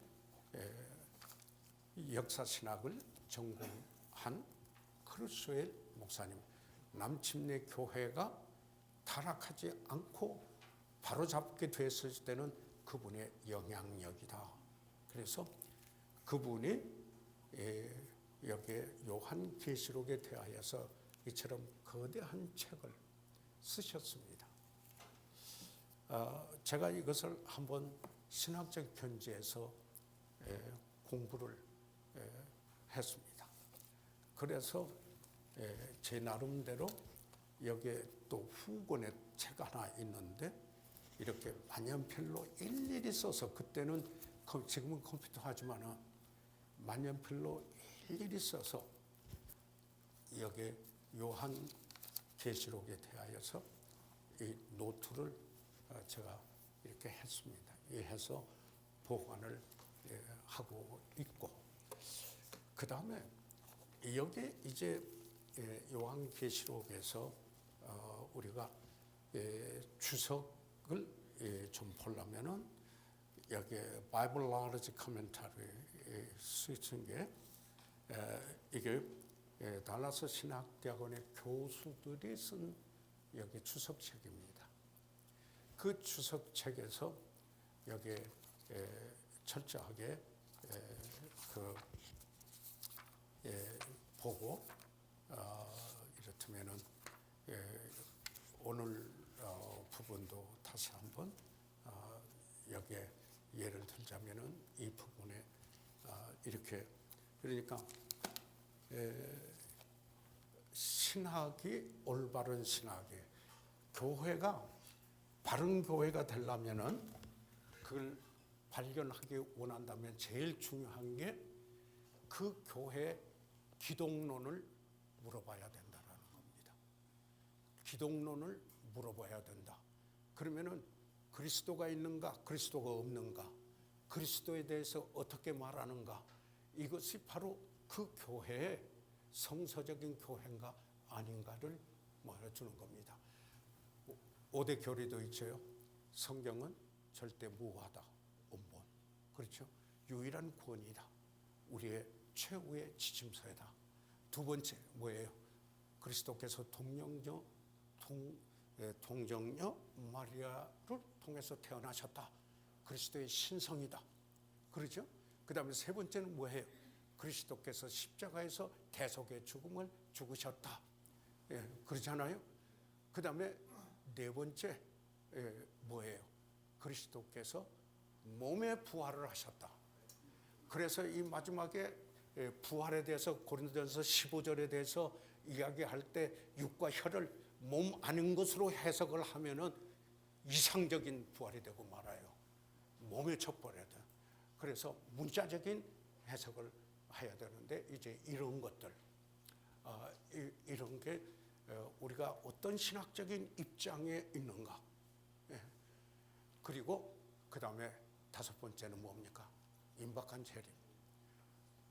역사신학을 전공한 크루스웰 목사님, 남침내 교회가 타락하지 않고 바로잡게 됐을 때는 그분의 영향력이다. 그래서 그분이 여기 요한계시록에 대하여서 이처럼 거대한 책을 쓰셨습니다. 제가 이것을 한번 신학적 견지에서 공부를 했습니다. 그래서 제 나름대로 여기에 또 후권의 책 하나 있는데, 이렇게 만년필로 일일이 써서, 그때는 지금은 컴퓨터 하지만은 만년필로 일일이 써서 여기 요한계시록에 대하여서 이 노트를 제가 이렇게 했습니다. 해서 보관을 하고 있고, 그 다음에 여기 이제 요한계시록에서 우리가 주석을 좀 보려면은 여기 바이블 라르지 커멘터리 쓰신 게 이게 달라스 신학대학원의 교수들이 쓴 여기 주석책입니다. 그 주석책에서 여기 철저하게 보고, 이렇다면은 오늘 부분도 다시 한번 여기에 예를 들자면은 이 부분에 이렇게, 그러니까 신학이 올바른 신학이, 교회가 바른 교회가 되려면은 그걸 발견하기 원한다면 제일 중요한 게 그 교회의 기독론을 물어봐야 된다라는 겁니다. 기독론을 물어봐야 된다. 그러면은 그리스도가 있는가, 그리스도가 없는가, 그리스도에 대해서 어떻게 말하는가, 이것이 바로 그 교회의 성서적인 교회인가 아닌가를 말해주는 겁니다. 5대 교리도 있죠. 성경은 절대 무하다, 음본. 그렇죠? 유일한 권위다. 우리의 최후의 지침서이다. 두 번째 뭐예요? 그리스도께서 동정녀 마리아를 통해서 태어나셨다. 그리스도의 신성이다. 그렇죠? 그 다음에 세 번째는 뭐예요? 그리스도께서 십자가에서 대속의 죽음을 죽으셨다. 그렇잖아요? 그 다음에 네 번째 뭐예요? 그리스도께서 몸의 부활을 하셨다. 그래서 이 마지막에 부활에 대해서 고린도전서 15절에 대해서 이야기할 때 육과 혈을 몸 아닌 것으로 해석을 하면은 이상적인 부활이 되고 말아요. 몸의 척벌해야 돼. 그래서 문자적인 해석을 해야 되는데, 이제 이런 것들, 이런 게 우리가 어떤 신학적인 입장에 있는가. 그리고 그 다음에 다섯 번째는 뭡니까? 임박한 재림.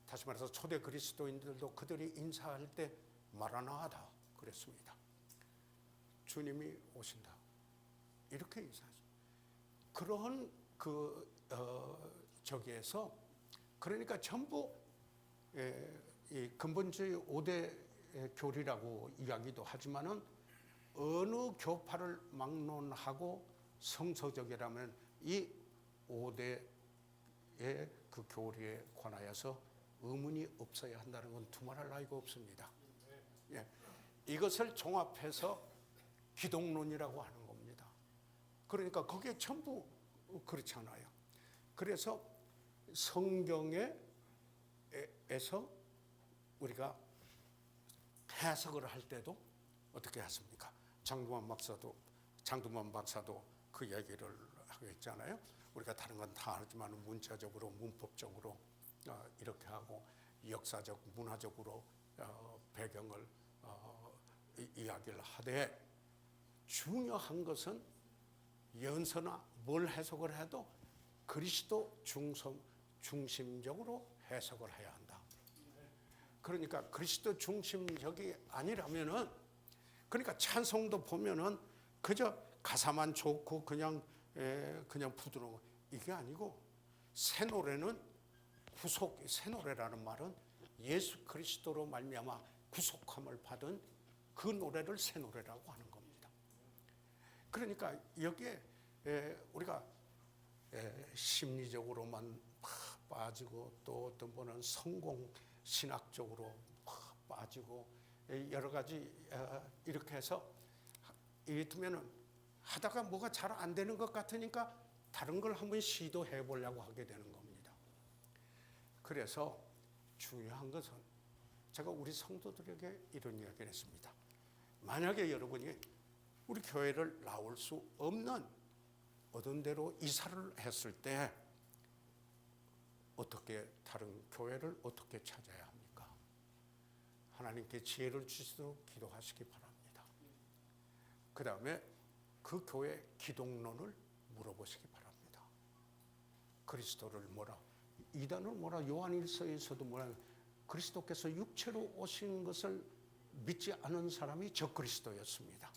다시 말해서 초대 그리스도인들도 그들이 인사할 때 마라나다 그랬습니다. 주님이 오신다. 이렇게 인사하죠. 그러한 저기에서, 그러니까 전부 이 근본주의 5대 교리라고 이야기도 하지만은 어느 교파를 막론하고 성서적이라면 이 5대의 그 교리에 관하여서 의문이 없어야 한다는 건 두말할 나위가 없습니다. 이것을 종합해서 기독론이라고 하는 겁니다. 그러니까 그게 전부 그렇잖아요. 그래서 성경에서 우리가 해석을 할 때도 어떻게 했습니까? 장두만 박사도 그 얘기를 하고 있잖아요. 우리가 다른 건 다 하지만 문자적으로, 문법적으로 이렇게 하고 역사적, 문화적으로 배경을 이야기를 하되, 중요한 것은 연서나 뭘 해석을 해도 그리스도 중심적으로 해석을 해야 한다. 그러니까 그리스도 중심적이 아니라면은, 그러니까 찬송도 보면은 그저 가사만 좋고 그냥 부드러운 거, 이게 아니고, 새 노래는 새 노래라는 말은 예수 그리스도로 말미암아 구속함을 받은 그 노래를 새 노래라고 하는 겁니다. 그러니까 여기에 우리가 심리적으로만 빠지고, 또 어떤 분은 성공 신학적으로 빠지고, 여러 가지 이렇게 해서 이렇다면은 하다가 뭐가 잘 안 되는 것 같으니까 다른 걸 한번 시도해 보려고 하게 되는 겁니다. 그래서 중요한 것은, 제가 우리 성도들에게 이런 이야기를 했습니다. 만약에 여러분이 우리 교회를 나올 수 없는 어떤 데로 이사를 했을 때 어떻게, 다른 교회를 어떻게 찾아야 합니까? 하나님께 지혜를 주시도록 기도하시기 바랍니다. 그 다음에 그 교회 기독론을 물어보시기 바랍니다. 그리스도를 뭐라, 이단을 뭐라, 요한일서에서도 뭐라, 그리스도께서 육체로 오신 것을 믿지 않은 사람이 적그리스도였습니다.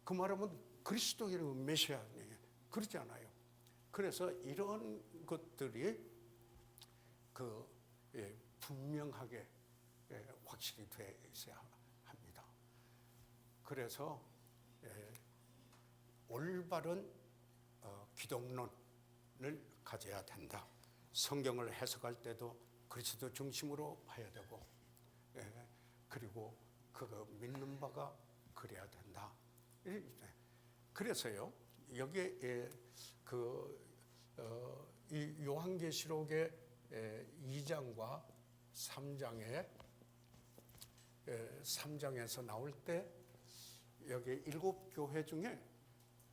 그 말하면 그리스도이라면 메시아예요. 그렇지 않아요. 그래서 이런 것들이 분명하게 확실히 되어 있어야 합니다. 그래서 올바른 기독론을 가져야 된다. 성경을 해석할 때도 그리스도 중심으로 해야 되고, 그리고 그거 믿는 바가 그래야 된다. 그래서요, 여기에 이 요한계시록의 2장과 3장에서 나올 때 여기 7교회 중에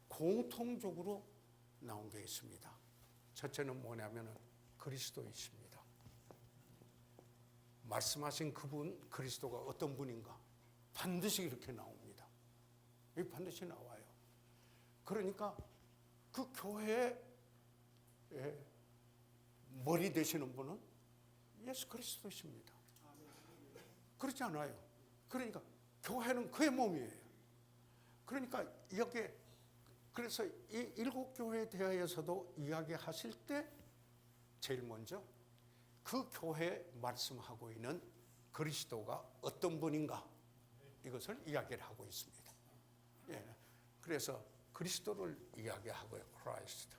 공통적으로 나온 게 있습니다. 첫째는 뭐냐면은 그리스도이십니다. 말씀하신 그분 그리스도가 어떤 분인가 반드시 이렇게 나옵니다. 이 반드시 나와요. 그러니까 그 교회의 머리 되시는 분은 예수 그리스도이십니다. 그렇지 않아요? 그러니까 교회는 그의 몸이에요. 그러니까 여기에, 그래서 이 7교회에 대하여서도 이야기하실 때 제일 먼저 그 교회에 말씀하고 있는 그리스도가 어떤 분인가, 이것을 이야기를 하고 있습니다. 그래서 그리스도를 이야기하고요. 크라이스트.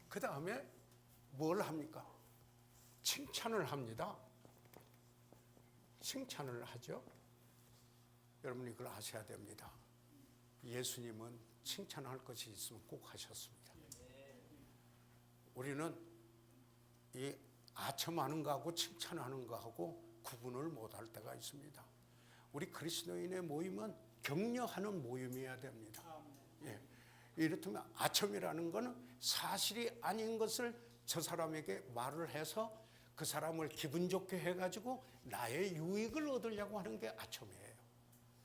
그 다음에 뭘 합니까? 칭찬을 합니다. 칭찬을 하죠. 여러분이 그걸 아셔야 됩니다. 예수님은 칭찬할 것이 있으면 꼭 하셨습니다. 우리는 이 아첨하는 거하고 칭찬하는 거하고 구분을 못할 때가 있습니다. 우리 그리스도인의 모임은 격려하는 모임이어야 됩니다. 이렇다면 아첨이라는 것은 사실이 아닌 것을 저 사람에게 말을 해서 그 사람을 기분 좋게 해가지고 나의 유익을 얻으려고 하는 게 아첨이에요.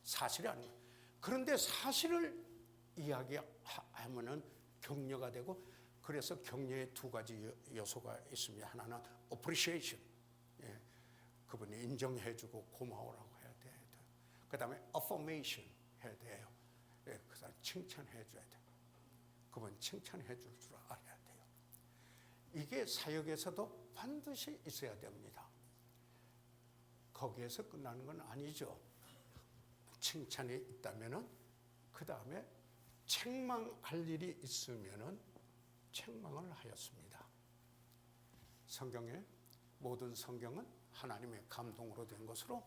사실이 아닌 것. 그런데 사실을 이야기하면은 격려가 되고, 그래서 격려의 두 가지 요소가 있습니다. 하나는 appreciation, 그분이 인정해주고 고마워라고 해야 돼요. 그 다음에 affirmation 해야 돼요. 그 사람 칭찬해줘야 돼요. 그분 칭찬해줄 줄 알아야 돼요. 이게 사역에서도 반드시 있어야 됩니다. 거기에서 끝나는 건 아니죠. 칭찬이 있다면은 그 다음에 책망할 일이 있으면은 책망을 하였습니다. 성경에, 모든 성경은 하나님의 감동으로 된 것으로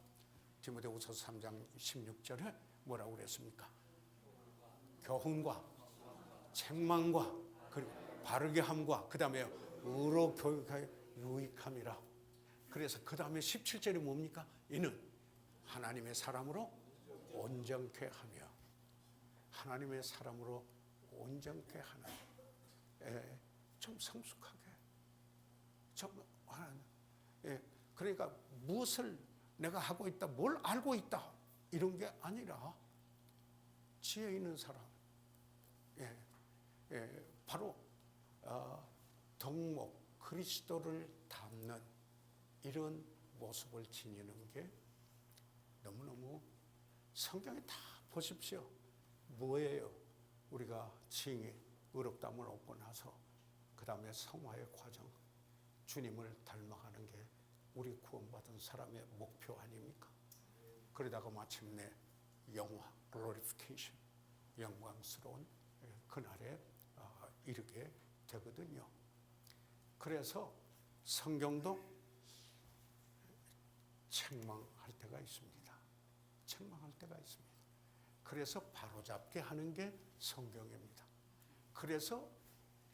디모데후서 3장 16절에 뭐라고 그랬습니까? 교훈과 책망과 그리고 바르게 함과 그 다음에 의로 교육하여 유익함이라. 그래서 그 다음에 17절이 뭡니까? 이는 하나님의 사람으로 온전케 하며, 하나님의 사람으로 온전케 하는, 좀 성숙하게, 좀 그러니까 무엇을 내가 하고 있다, 뭘 알고 있다 이런 게 아니라 지혜 있는 사람, 바로 덕목 그리스도를 닮는 이런 모습을 지니는 게 너무너무 성경에 다 보십시오. 뭐예요? 우리가 칭의 의롭다함을 얻고 나서 그 다음에 성화의 과정, 주님을 닮아가는 게 우리 구원받은 사람의 목표 아닙니까? 그러다가 마침내 영화, glorification, 영광스러운 그날에 이르게 되거든요. 그래서 성경도 책망할 때가 있습니다. 책망할 때가 있습니다. 그래서 바로잡게 하는 게 성경입니다. 그래서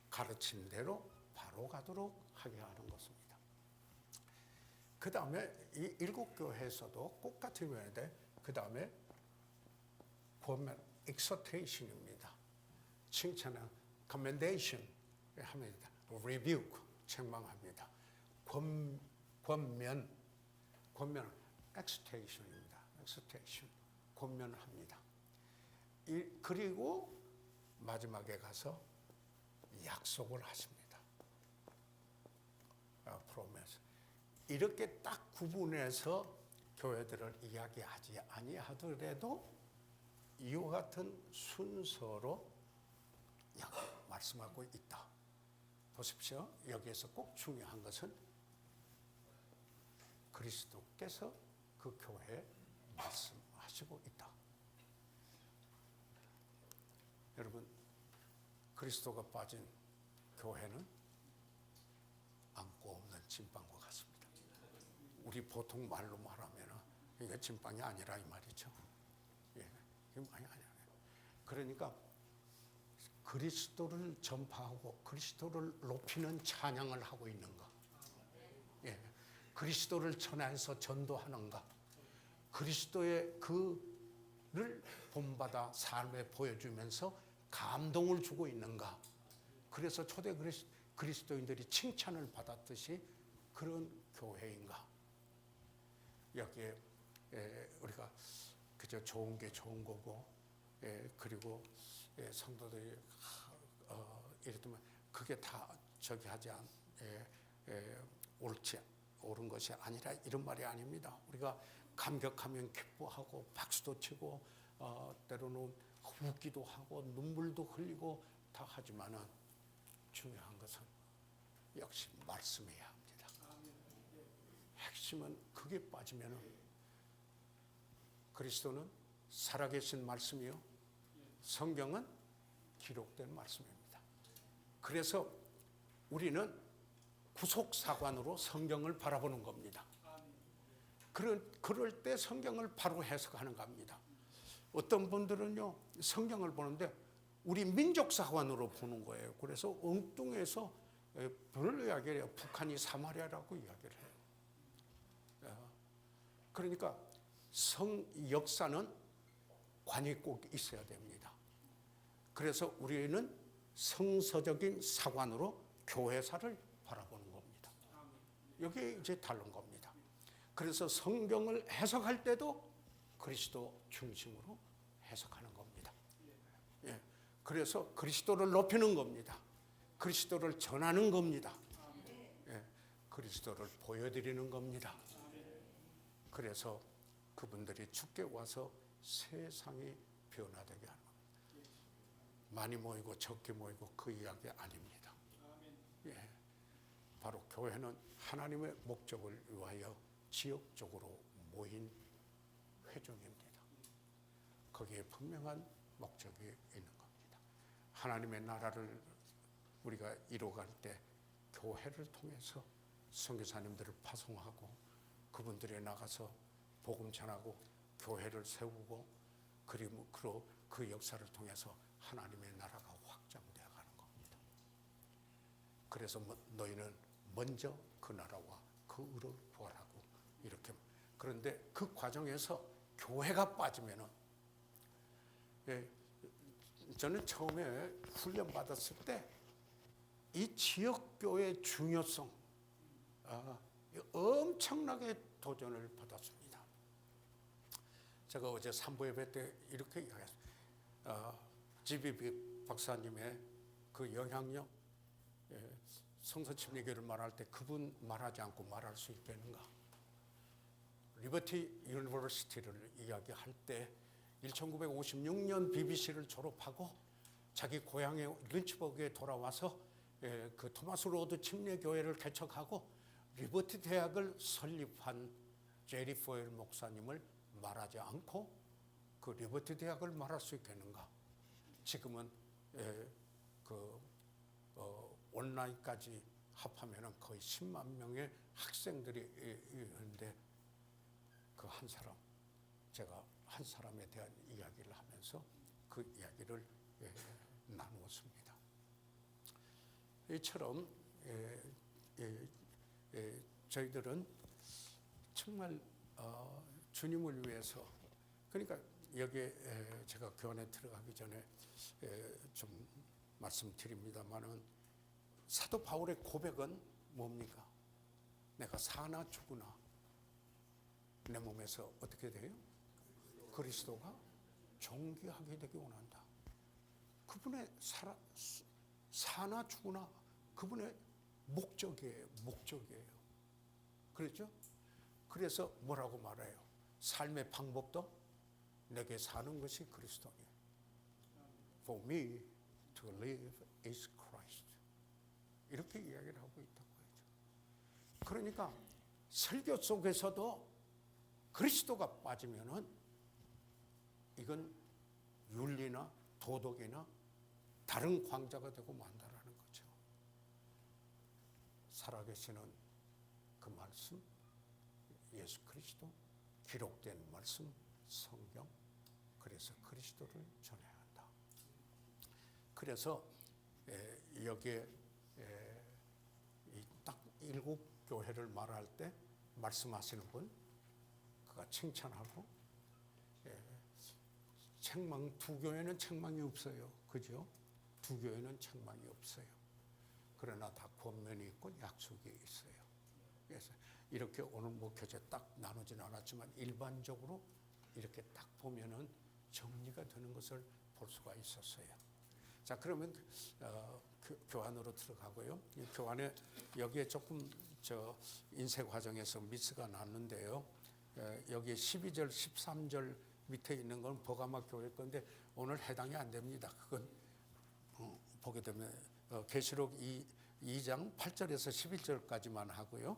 가르침대로 바로 가도록 하게 하는 것입니다. 그 다음에 이 일곱 교회에서도 꼭 같은 교회인데 그 다음에 보면 exhortation입니다. 칭찬은 commendation 합니다. rebuke 책망합니다. 권면 exhortation입니다. exhortation 권면합니다. 그리고 마지막에 가서 약속을 하십니다. promise. 이렇게 딱 구분해서 교회들을 이야기하지 아니하더라도 이와 같은 순서로 말씀하고 있다. 보십시오. 여기에서 꼭 중요한 것은 그리스도께서 그 교회에 말씀하시고 있다. 여러분, 그리스도가 빠진 교회는 안고 없는 찐빵과 같습니다. 우리 보통 말로 말하면 이게 찐빵이 아니라 이 말이죠. 이게 아니야. 그러니까 그리스도를 전파하고 그리스도를 높이는 찬양을 하고 있는가? 그리스도를 전해서 전도하는가? 그리스도의 그를 본받아 삶에 보여주면서 감동을 주고 있는가? 그래서 초대 그리스도인들이 칭찬을 받았듯이 그런 교회인가? 여기에 우리가 그저 좋은 게 좋은 거고, 그리고 성도들이 이랬더니 그게 다 저기 하지 옳은 것이 아니라 이런 말이 아닙니다. 우리가 감격하면 기뻐하고 박수도 치고 때로는 웃기도 하고 눈물도 흘리고 다 하지만은 중요한 것은 역시 말씀해야 합니다. 핵심은 그게 빠지면은 그리스도는 살아계신 말씀이요, 성경은 기록된 말씀입니다. 그래서 우리는 구속사관으로 성경을 바라보는 겁니다. 그럴 때 성경을 바로 해석하는 겁니다. 어떤 분들은요, 성경을 보는데 우리 민족사관으로 보는 거예요. 그래서 엉뚱해서 별로 이야기를 해요. 북한이 사마리아라고 이야기를 해요. 그러니까 역사는 관이 꼭 있어야 됩니다. 그래서 우리는 성서적인 사관으로 교회사를 바라보는 겁니다. 여기 이제 다른 겁니다. 그래서 성경을 해석할 때도 그리스도 중심으로 해석하는 겁니다. 그래서 그리스도를 높이는 겁니다. 그리스도를 전하는 겁니다. 그리스도를 보여드리는 겁니다. 그래서 그분들이 주께 와서 세상이 변화되게 하는 겁니다. 많이 모이고 적게 모이고 그 이야기 아닙니다. 바로 교회는 하나님의 목적을 위하여 지역적으로 모인 회중입니다. 거기에 분명한 목적이 있는 겁니다. 하나님의 나라를 우리가 이루어갈 때 교회를 통해서 선교사님들을 파송하고 그분들이 나가서 복음 전하고 교회를 세우고 그리고 그 역사를 통해서 하나님의 나라가 확장되는 그래서 너희는 먼저 그 나라와 그 의를 구하라고 이렇게. 그런데 그 과정에서 교회가 빠지면은, 저는 처음에 훈련 받았을 때 이 지역 교회의 중요성, 엄청나게 도전을 받았습니다. 제가 어제 산부 예배 때 이렇게 이야기했어요. GBB 박사님의 그 영향력, 성서 침례교를 말할 때 그분 말하지 않고 말할 수 있겠는가? 리버티 유니버시티를 이야기할 때 1956년 BBC를 졸업하고 자기 고향의 린치버그에 돌아와서 그 토마스 로드 침례교회를 개척하고 리버티 대학을 설립한 제리 포일 목사님을 말하지 않고 그 리버티 대학을 말할 수 있겠는가? 지금은 온라인까지 합하면 거의 10만 명의 학생들이 있는데 그 한 사람, 제가 한 사람에 대한 이야기를 하면서 그 이야기를 나누었습니다. 이처럼 저희들은 정말 주님을 위해서, 그러니까 여기에 제가 교환에 들어가기 전에 좀 말씀드립니다만은 사도 바울의 고백은 뭡니까? 내가 사나 죽으나 내 몸에서 어떻게 돼요? 그리스도가 존귀하게 되기 원한다. 그분의 사나 죽으나 그분의 목적이에요. 그렇죠? 그래서 뭐라고 말해요? 삶의 방법도 내게 사는 것이 그리스도니. For me to live is Christ. 이렇게 이야기를 하고 있다고 하죠. 그러니까 설교 속에서도 그리스도가 빠지면은 이건 윤리나 도덕이나 다른 광자가 되고 만다라는 거죠. 살아계시는 그 말씀, 예수 그리스도, 기록된 말씀, 성경, 그래서 그리스도를 전해야 한다. 그래서 여기에 딱 7교회를 말할 때 말씀하시는 분, 그가 칭찬하고, 책망, 두 교회는 책망이 없어요. 그죠? 두 교회는 책망이 없어요. 그러나 다 권면이 있고 약속이 있어요. 그래서 이렇게 오늘 목회제 딱 나누진 않았지만 일반적으로 이렇게 딱 보면은 정리가 되는 것을 볼 수가 있었어요. 자, 그러면 교환으로 들어가고요. 이 교환에 여기에 조금 인쇄 과정에서 미스가 났는데요. 여기 12절, 13절 밑에 있는 건 버가마 교회 건데 오늘 해당이 안 됩니다. 그건 보게 되면 계시록 2장 8절에서 11절까지만 하고요.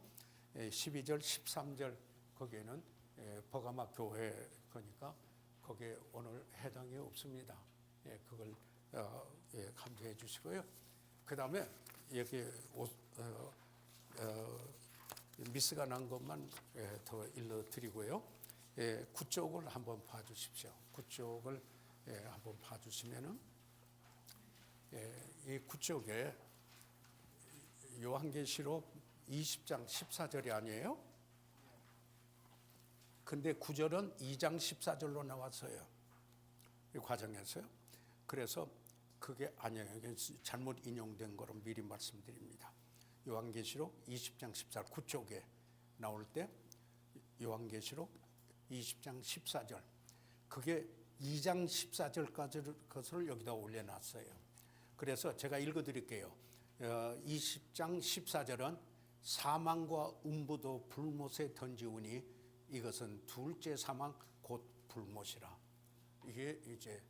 12절, 13절 거기에는 버가마 교회 거니까 거기에 오늘 해당이 없습니다. 그걸 감사해 주시고요. 그 다음에 여기 미스가 난 것만 더 일러드리고요. 9쪽을 한번 봐주십시오. 9쪽을 한번 봐주시면은 이 9쪽에 요한계시록 20장 14절이 아니에요? 근데 9절은 2장 14절로 나왔어요. 이 과정에서요. 그래서 그게 아니에요. 잘못 인용된 거로 미리 말씀드립니다. 요한계시록 20장 14절 9쪽에 나올 때 요한계시록 20장 14절 그게 2장 14절까지 것을 여기다 올려놨어요. 그래서 제가 읽어드릴게요. 20장 14절은 사망과 음부도 불못에 던지우니 이것은 둘째 사망 곧 불못이라. 이게 이제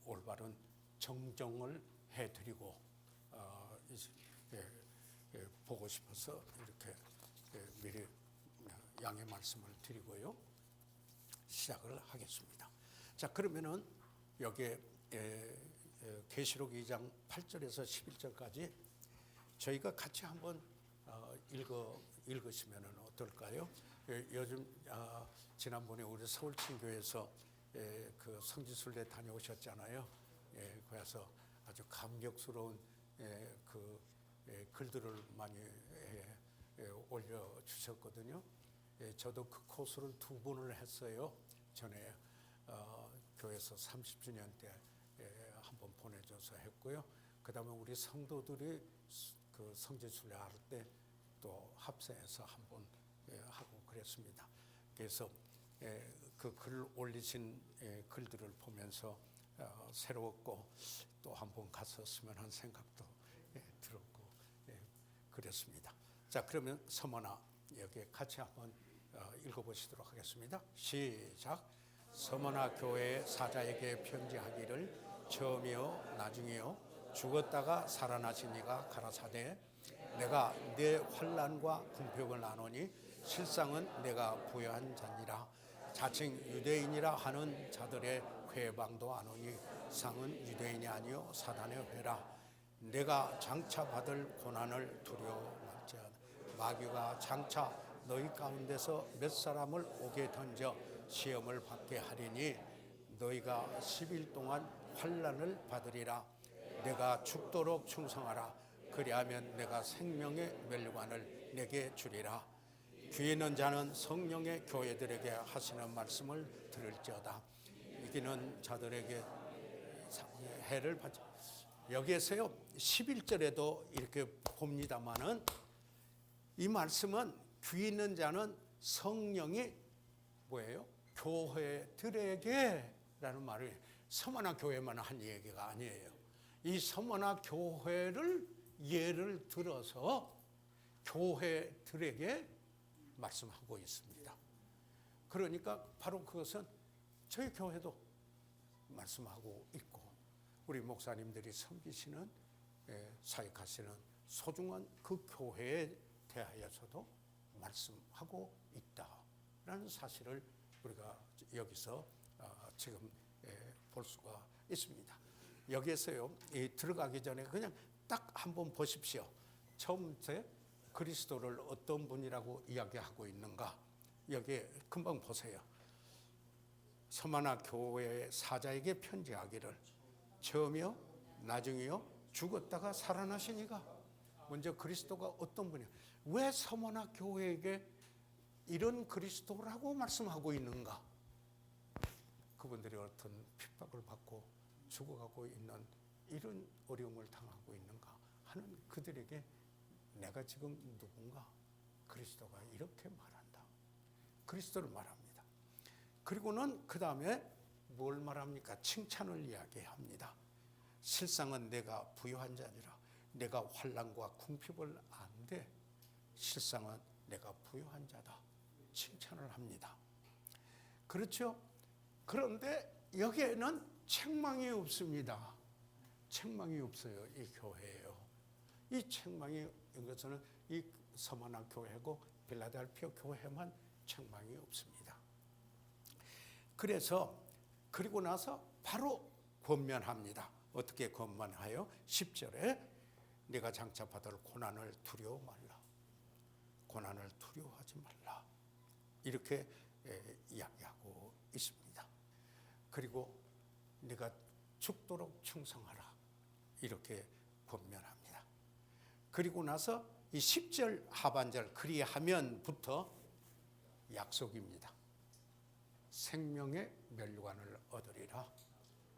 올바른 정정을 해드리고 보고 싶어서 이렇게 미리 양해 말씀을 드리고요. 시작을 하겠습니다. 자, 그러면은 여기에 계시록 2장 8절에서 11절까지 저희가 같이 한번 읽으시면 어떨까요? 요즘 지난번에 우리 서울친교에서 그 성지순례 다녀오셨잖아요. 그래서 아주 감격스러운 그 글들을 많이 올려주셨거든요. 저도 그 코스를 2번을 했어요. 전에 교회에서 30주년 때 한번 보내줘서 했고요. 그 다음에 우리 성도들이 그 성지순례 할 때 또 합세해서 한번 하고 그랬습니다. 그래서 그 글 올리신 글들을 보면서 새로웠고 또 한번 갔었으면 한 생각도 들었고 그랬습니다. 자, 그러면 서머나 여기 같이 한번 읽어보시도록 하겠습니다. 시작. 서머나 교회 사자에게 편지하기를 처음이요 나중이요 죽었다가 살아나신 이가 가라사대 내가 내 환난과 궁핍을 나누니 실상은 내가 부여한 자니라. 자칭 유대인이라 하는 자들의 회방도 아노니 상은 유대인이 아니요 사단의 회라. 내가 장차 받을 고난을 두려워할지어다. 마귀가 장차 너희 가운데서 몇 사람을 오게 던져 시험을 받게 하리니 너희가 10일 동안 환난을 받으리라. 내가 죽도록 충성하라. 그리하면 내가 생명의 멸관을 내게 주리라. 귀 있는 자는 성령의 교회들에게 하시는 말씀을 들을지어다. 이기는 자들에게 해를 받지. 여기에서요 11절에도 이렇게 봅니다마는 이 말씀은 귀 있는 자는 성령이 뭐예요? 교회들에게 라는 말을 서머나 교회만 한 얘기가 아니에요. 이 서머나 교회를 예를 들어서 교회들에게 말씀하고 있습니다. 그러니까 바로 그것은 저희 교회도 말씀하고 있고 우리 목사님들이 섬기시는 사역하시는 소중한 그 교회에 대하여서도 말씀하고 있다라는 사실을 우리가 여기서 지금 볼 수가 있습니다. 여기에서요 들어가기 전에 그냥 딱 한번 보십시오. 처음에 그리스도를 어떤 분이라고 이야기하고 있는가 여기 금방 보세요. 서머나 교회 사자에게 편지하기를 처음이요 나중이요 죽었다가 살아나신 이가. 먼저 그리스도가 어떤 분이야. 왜 서머나 교회에게 이런 그리스도라고 말씀하고 있는가. 그분들이 어떤 핍박을 받고 죽어가고 있는 이런 어려움을 당하고 있는가 하는 그들에게 내가 지금 누군가 그리스도가 이렇게 말한다. 그리스도를 말합니다. 그리고는 그 다음에 뭘 말합니까? 칭찬을 이야기합니다. 실상은 내가 부요한 자니라. 내가 환난과 궁핍을 안되 실상은 내가 부요한 자다. 칭찬을 합니다. 그렇죠? 그런데 여기에는 책망이 없습니다. 책망이 없어요. 이 교회예요. 이 책망이 이것은 이 서머나 교회고 빌라델피아 교회만 책망이 없습니다. 그래서 그리고 나서 바로 권면합니다. 어떻게 권면하여? 10절에 네가 장차 받을 고난을 두려워 말라. 고난을 두려워하지 말라. 이렇게 이야기하고 있습니다. 그리고 네가 죽도록 충성하라. 이렇게 권면합니다. 그리고 나서 이 10절 하반절 그리하면부터 약속입니다. 생명의 멸관을 얻으리라.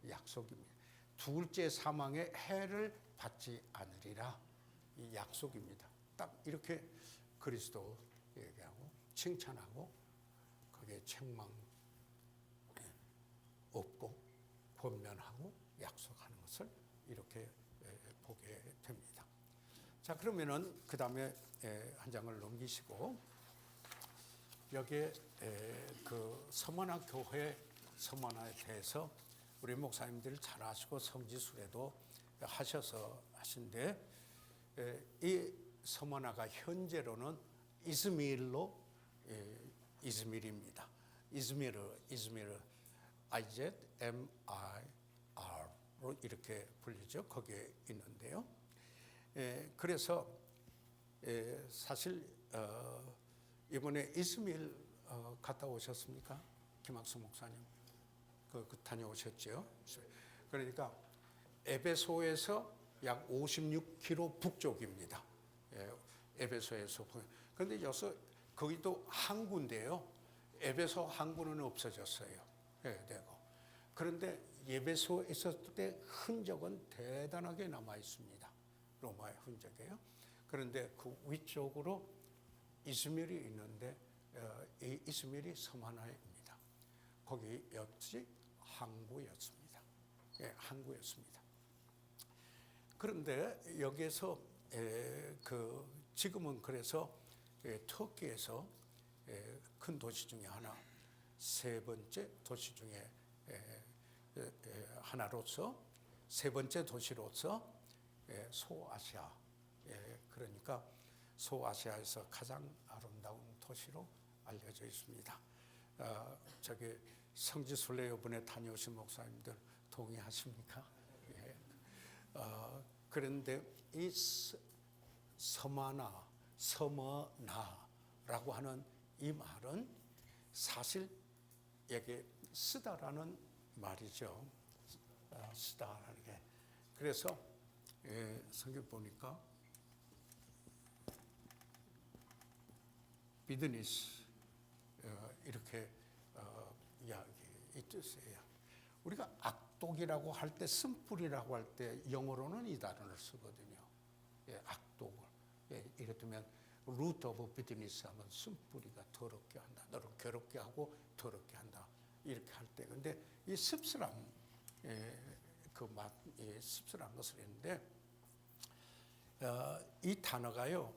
약속입니다. 둘째 사망의 해를 받지 않으리라. 이 약속입니다. 딱 이렇게 그리스도 얘기하고 칭찬하고 거기에 책망 없고 권면하고 약속하는 것을 이렇게 보게 됩니다. 자, 그러면은 그 다음에 한 장을 넘기시고 여기에 그 서머나 교회 서머나에 대해서 우리 목사님들 잘 아시고 성지순례도 하셔서 하신데 이 서머나가 현재로는 이즈밀로 이즈밀입니다. 이즈미르 IZMIR로 이렇게 불리죠. 거기에 있는데요. 그래서 사실 이번에 이즈밀 갔다 오셨습니까? 김학수 목사님 그 다녀오셨죠. 그러니까 에베소에서 약 56km 북쪽입니다. 에베소에서. 그런데 여기서 거기도 항구인데요. 에베소 항구는 없어졌어요. 되고. 그런데 에베소에 있었을 때 흔적은 대단하게 남아 있습니다. 로마의 흔적이에요. 그런데 그 위쪽으로 이즈밀이 있는데 이 이즈밀이 섬 하나입니다. 거기였지 항구였습니다. 항구였습니다. 그런데 여기에서 지금은 그래서 터키에서 큰 도시 중에 하나, 세 번째 도시 중에 하나로서 세 번째 도시로서 소아시아, 그러니까 소아시아에서 가장 아름다운 도시로 알려져 있습니다. 저기 성지순례 이번에 다녀오신 목사님들 동의하십니까? 그런데 이 서머나라고 하는 이 말은 사실 여기 쓰다라는 말이죠. 쓰다라는 게. 그래서 성경 보니까 비드니스 이렇게 이야기 이 뜻이에요. 우리가 악독이라고 할 때, 쓴뿌리라고 할 때 영어로는 이 단어를 쓰거든요. 악독을. 이를테면 root of bitterness 하면 쓴뿌리가 더럽게 한다. 너를 괴롭게 하고 더럽게 한다. 이렇게 할 때. 근데 이 씁쓸함, 씁쓸한 것을 했는데 이 단어가요.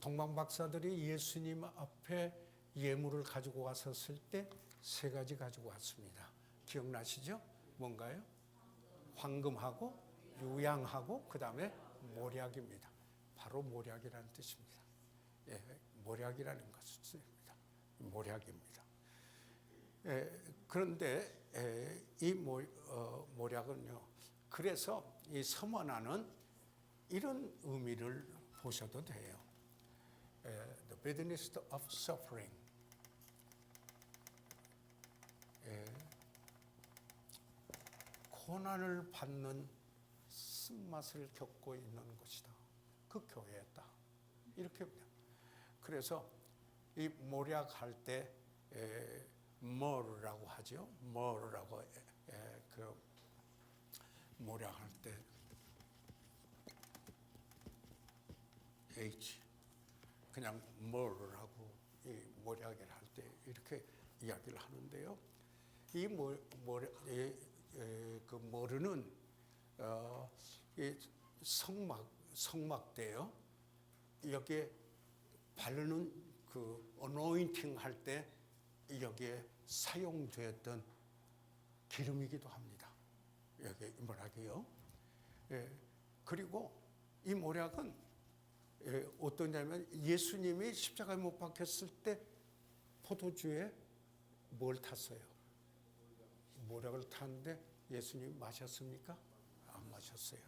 동방 박사들이 예수님 앞에 예물을 가지고 왔었을 때 세 가지 가지고 왔습니다. 기억나시죠? 뭔가요? 황금하고 유양하고 그 다음에 모략입니다. 바로 모략이라는 뜻입니다. 모략이라는 것입니다. 모략입니다. 그런데 이 모략은요. 그래서 이 서머나는 이런 의미를 보셔도 돼요. The bitterness of suffering. 고난을 받는 쓴맛을 겪고 있는 것이다. 그 교회였다. 이렇게 봅니다. 그래서 이 모략할 때 머르라고 하죠. 머르라고 모략할 때 H 그냥 머르라고 이 모략을 할 때 이렇게 이야기를 하는데요. 이 그 머르는 이 성막대요. 여기에 바르는 그 어노인팅 할 때 여기에 사용되었던 기름이기도 합니다. 여기 모략이요. 그리고 이 모략은 어떠냐면 예수님이 십자가에 못 박혔을 때 포도주에 뭘 탔어요? 모략을 탔는데 예수님 마셨습니까? 안 마셨어요.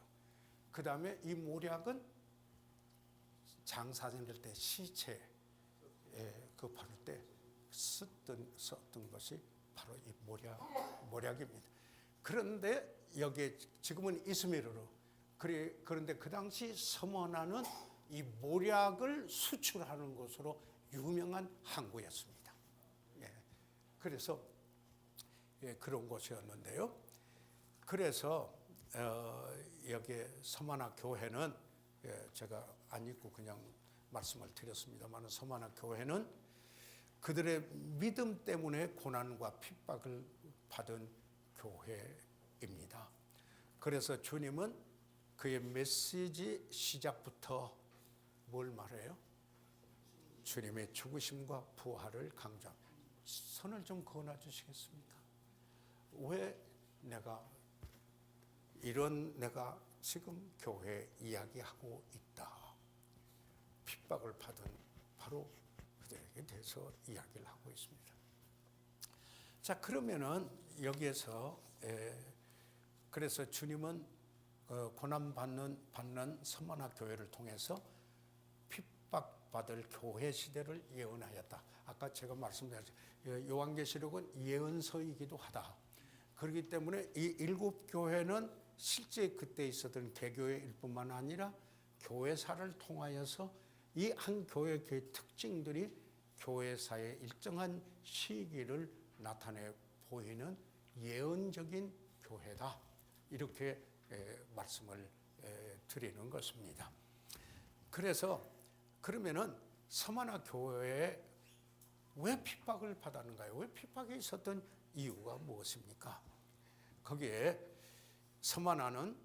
그 다음에 이 모략은 장사될 때 시체 그 바를 때 썼던 것이 바로 이 모략입니다. 그런데 여기에 지금은 이스미르로 그런데 그 당시 서머나는 이 모략을 수출하는 것으로 유명한 항구였습니다. 그래서 그런 곳이었는데요. 그래서 여기 서머나 교회는 제가 안 읽고 그냥 말씀을 드렸습니다만 서머나 교회는 그들의 믿음 때문에 고난과 핍박을 받은 교회입니다. 그래서 주님은 그의 메시지 시작부터 뭘 말해요? 주님의 죽으심과 부활을 강조합니다. 선을 좀 그어놔 주시겠습니까? 왜 내가 지금 교회 이야기하고 있다. 핍박을 받은 바로 그들에게 대해서 이야기를 하고 있습니다. 자, 그러면은 여기에서 그래서 주님은 고난 받는 서머나 교회를 통해서 핍박받을 교회 시대를 예언하였다. 아까 제가 말씀드렸죠. 요한계시록은 예언서이기도 하다. 그렇기 때문에 이 7교회는 실제 그때 있었던 개교회일 뿐만 아니라 교회사를 통하여서 이 한 교회의 특징들이 교회사의 일정한 시기를 나타내 보이는 예언적인 교회다. 이렇게 말씀을 드리는 것입니다. 그래서 그러면은 서만화 교회에 왜 핍박을 받았는가요? 왜 핍박이 있었던 이유가 무엇입니까? 거기에 서머나는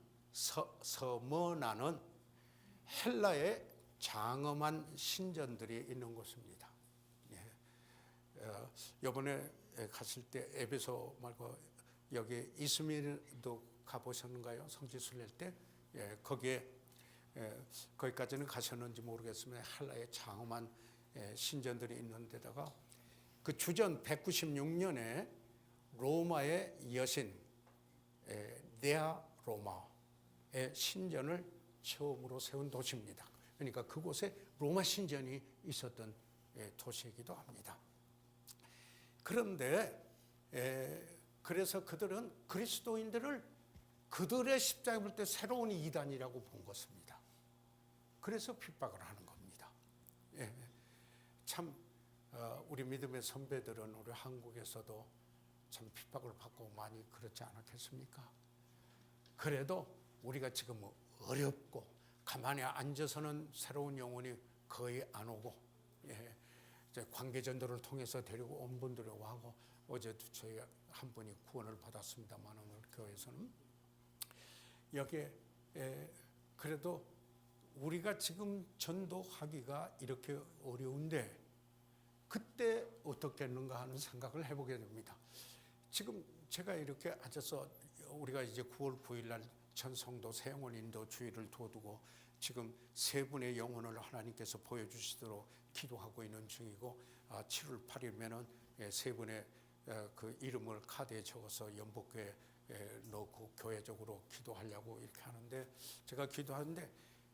헬라의 장엄한 신전들이 있는 곳입니다. 이번에 갔을 때 에베소 말고 여기 이스밀도 가보셨는가요? 성지순례 때 거기에 거기까지는 가셨는지 모르겠으면 헬라의 장엄한 신전들이 있는 데다가 그 주전 196년에 로마의 여신 네아 로마의 신전을 처음으로 세운 도시입니다. 그러니까 그곳에 로마 신전이 있었던 도시이기도 합니다. 그런데 그래서 그들은 그리스도인들을 그들의 십자가를 볼 때 새로운 이단이라고 본 것입니다. 그래서 핍박을 하는 겁니다. 참 우리 믿음의 선배들은 우리 한국에서도 참 핍박을 받고 많이 그렇지 않았겠습니까? 그래도 우리가 지금 어렵고 가만히 앉아서는 새로운 영혼이 거의 안 오고 이제 관계전도를 통해서 데리고 온 분들이 와고 어제도 저희 한 분이 구원을 받았습니다만 오늘 교회에서는 여기에 그래도 우리가 지금 전도하기가 이렇게 어려운데 그때 어떻겠는가 하는 생각을 해보게 됩니다. 지금 제가 이렇게 앉아서 우리가 이제 9월 9일 날 전성도 새영원 인도 주의를 둬두고 지금 세 분의 영혼을 하나님께서 보여주시도록 기도하고 있는 중이고 7월 8일면은 세 분의 그 이름을 카드에 적어서 연복교에 넣고 교회적으로 기도하려고 이렇게 하는데 제가 기도하는데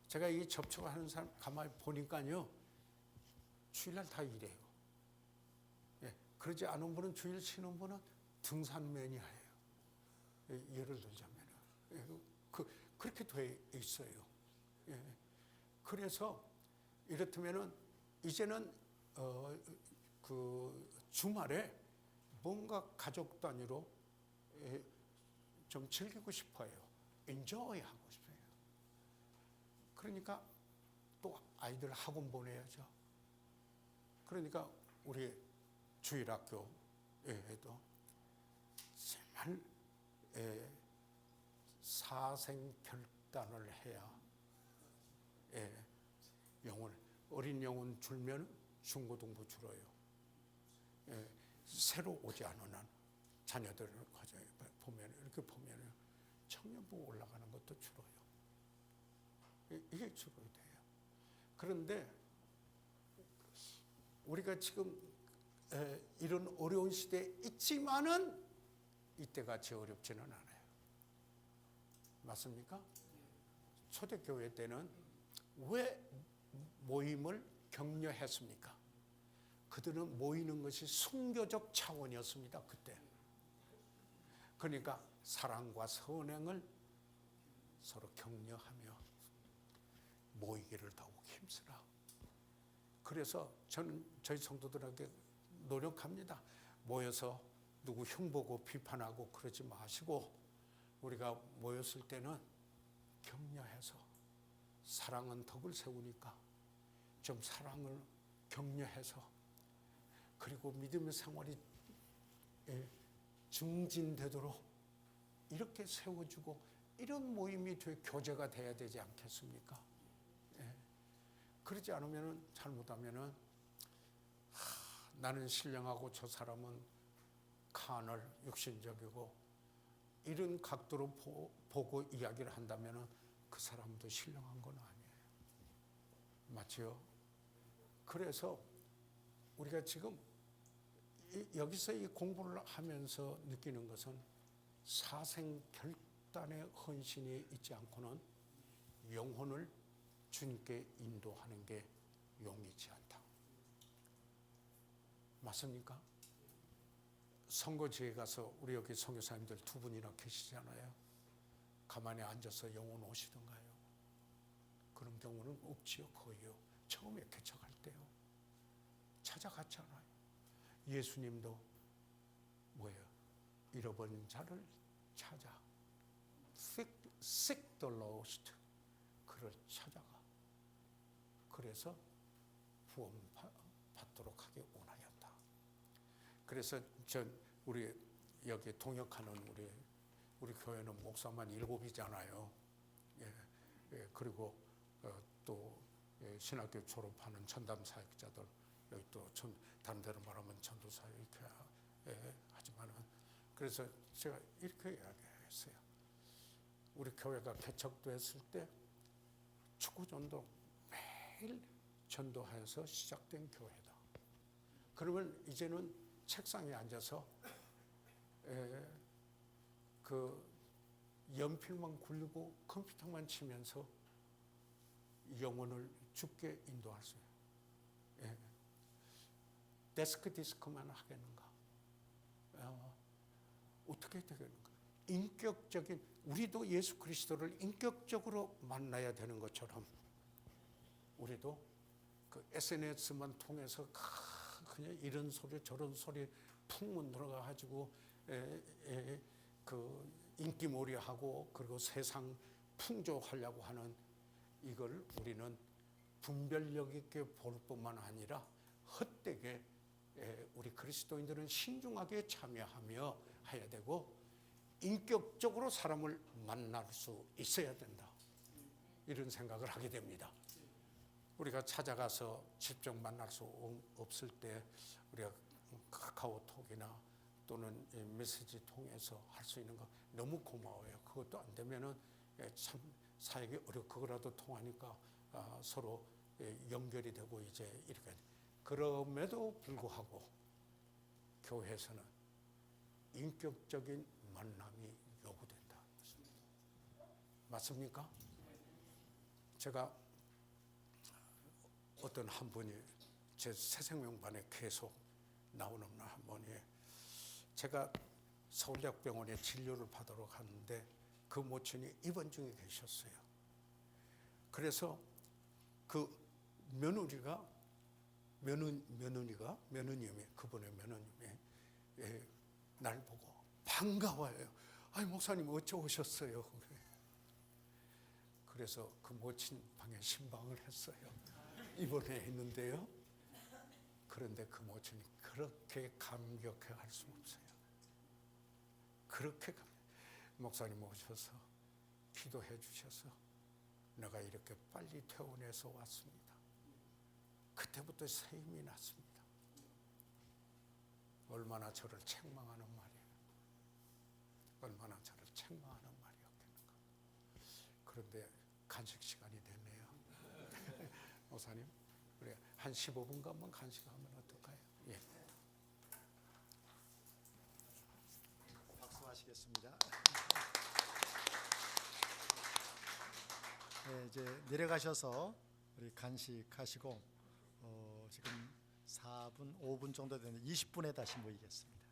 제가 이 접촉하는 사람 가만히 보니까요 주일날 다 이래요. 그러지 않은 분은 주일 쉬는 분은 등산 매니아예요. 예를 들자면 그렇게 돼 있어요. 그래서 이렇다면은 이제는 그 주말에 뭔가 가족 단위로 좀 즐기고 싶어요. 엔조이 하고 싶어요. 그러니까 또 아이들 학원 보내야죠. 그러니까 우리 주일학교에도 정말 사생결단을 해야 영혼 어린 영혼 줄면 중고등부 줄어요. 새로 오지 않은 한 자녀들을 가정에 보면 이렇게 보면 청년부 올라가는 것도 줄어요. 이게 줄어야 돼요. 그런데 우리가 지금 이런 어려운 시대에 있지만은 이때가 제 어렵지는 않아요. 맞습니까? 초대교회 때는 왜 모임을 격려했습니까? 그들은 모이는 것이 순교적 차원이었습니다. 그때. 그러니까 사랑과 선행을 서로 격려하며 모이기를 더욱 힘쓰라. 그래서 저는 저희 성도들에게 노력합니다. 모여서 누구 흉보고 비판하고 그러지 마시고 우리가 모였을 때는 격려해서 사랑은 덕을 세우니까 좀 사랑을 격려해서 그리고 믿음의 생활이 증진되도록 이렇게 세워주고 이런 모임이 교제가 돼야 되지 않겠습니까? 그러지 않으면 잘못하면 나는 신령하고 저 사람은 카널 육신적이고 이런 각도로 보고 이야기를 한다면 그 사람도 신령한 건 아니에요. 맞죠? 그래서 우리가 지금 여기서 이 공부를 하면서 느끼는 것은 사생결단의 헌신이 있지 않고는 영혼을 주님께 인도하는 게 용이치 않다. 맞습니까? 선거지에 가서 우리 여기 선교사님들 두 분이나 계시잖아요. 가만히 앉아서 영혼 오시던가요? 그런 경우는 없지요. 거의요. 처음에 개척할 때요. 찾아갔잖아요. 예수님도 뭐예요? 잃어버린 자를 찾아. Seek the lost. 그를 찾아가. 그래서 구원 받도록 하게 원하였다. 그래서 우리 여기 동역하는 우리 교회는 목사만 7이잖아요. 예, 그리고 또 신학교 졸업하는 전담 사역자들, 여기 또 다른 데로 말하면 전도사 이렇게 하지만은, 그래서 제가 이렇게 이야기했어요. 우리 교회가 개척됐을 때 축구전도 매일 전도하여서 시작된 교회다. 그러면 이제는 책상에 앉아서 그 연필만 굴리고 컴퓨터만 치면서 영혼을 죽게 인도할 수 있어요. 데스크 디스크만 하겠는가? 어떻게 되겠는가? 인격적인, 우리도 예수 그리스도를 인격적으로 만나야 되는 것처럼 우리도 그 SNS만 통해서 그냥 이런 소리 저런 소리 풍문 들어가 가지고 그 인기몰이하고 그리고 세상 풍조하려고 하는 이걸 우리는 분별력 있게 볼 뿐만 아니라 헛되게 우리 그리스도인들은 신중하게 참여하며 해야 되고 인격적으로 사람을 만날 수 있어야 된다. 이런 생각을 하게 됩니다. 우리가 찾아가서 직접 만날 수 없을 때 우리가 카카오톡이나 또는 메시지 통해서 할 수 있는 거 너무 고마워요. 그것도 안 되면은 참 사역이 그거라도 통하니까 서로 연결이 되고 이제 이렇게. 그럼에도 불구하고 교회에서는 인격적인 만남이 요구된다. 맞습니까? 제가 어떤 한 분이 제 새생명반에 계속 나오는 한 분이, 제가 서울대학병원에 진료를 받으러 갔는데 그 모친이 입원 중에 계셨어요. 그래서 그 며느님이 그분의 며느님이 날 보고 반가워요. 아니 목사님 어째 오셨어요? 그래서 그 모친 방에 신방을 했어요. 입원해 있는데요. 그런데 그 모친이 그렇게 감격해 할 수 없어요. 그렇게 목사님 오셔서 기도해 주셔서 내가 이렇게 빨리 퇴원해서 왔습니다. 그때부터 새 힘이 났습니다. 얼마나 저를 책망하는 말이에요. 얼마나 저를 책망하는 말이었겠는가. 그런데 간식 시간이 됐네요. 목사님, 우리 한 15분간만 간식하면 어떨까요? 예. 박수하시겠습니다. 네, 이제 내려가셔서 우리 간식하시고 지금 4분, 5분 정도 되는데 20분에 다시 모이겠습니다.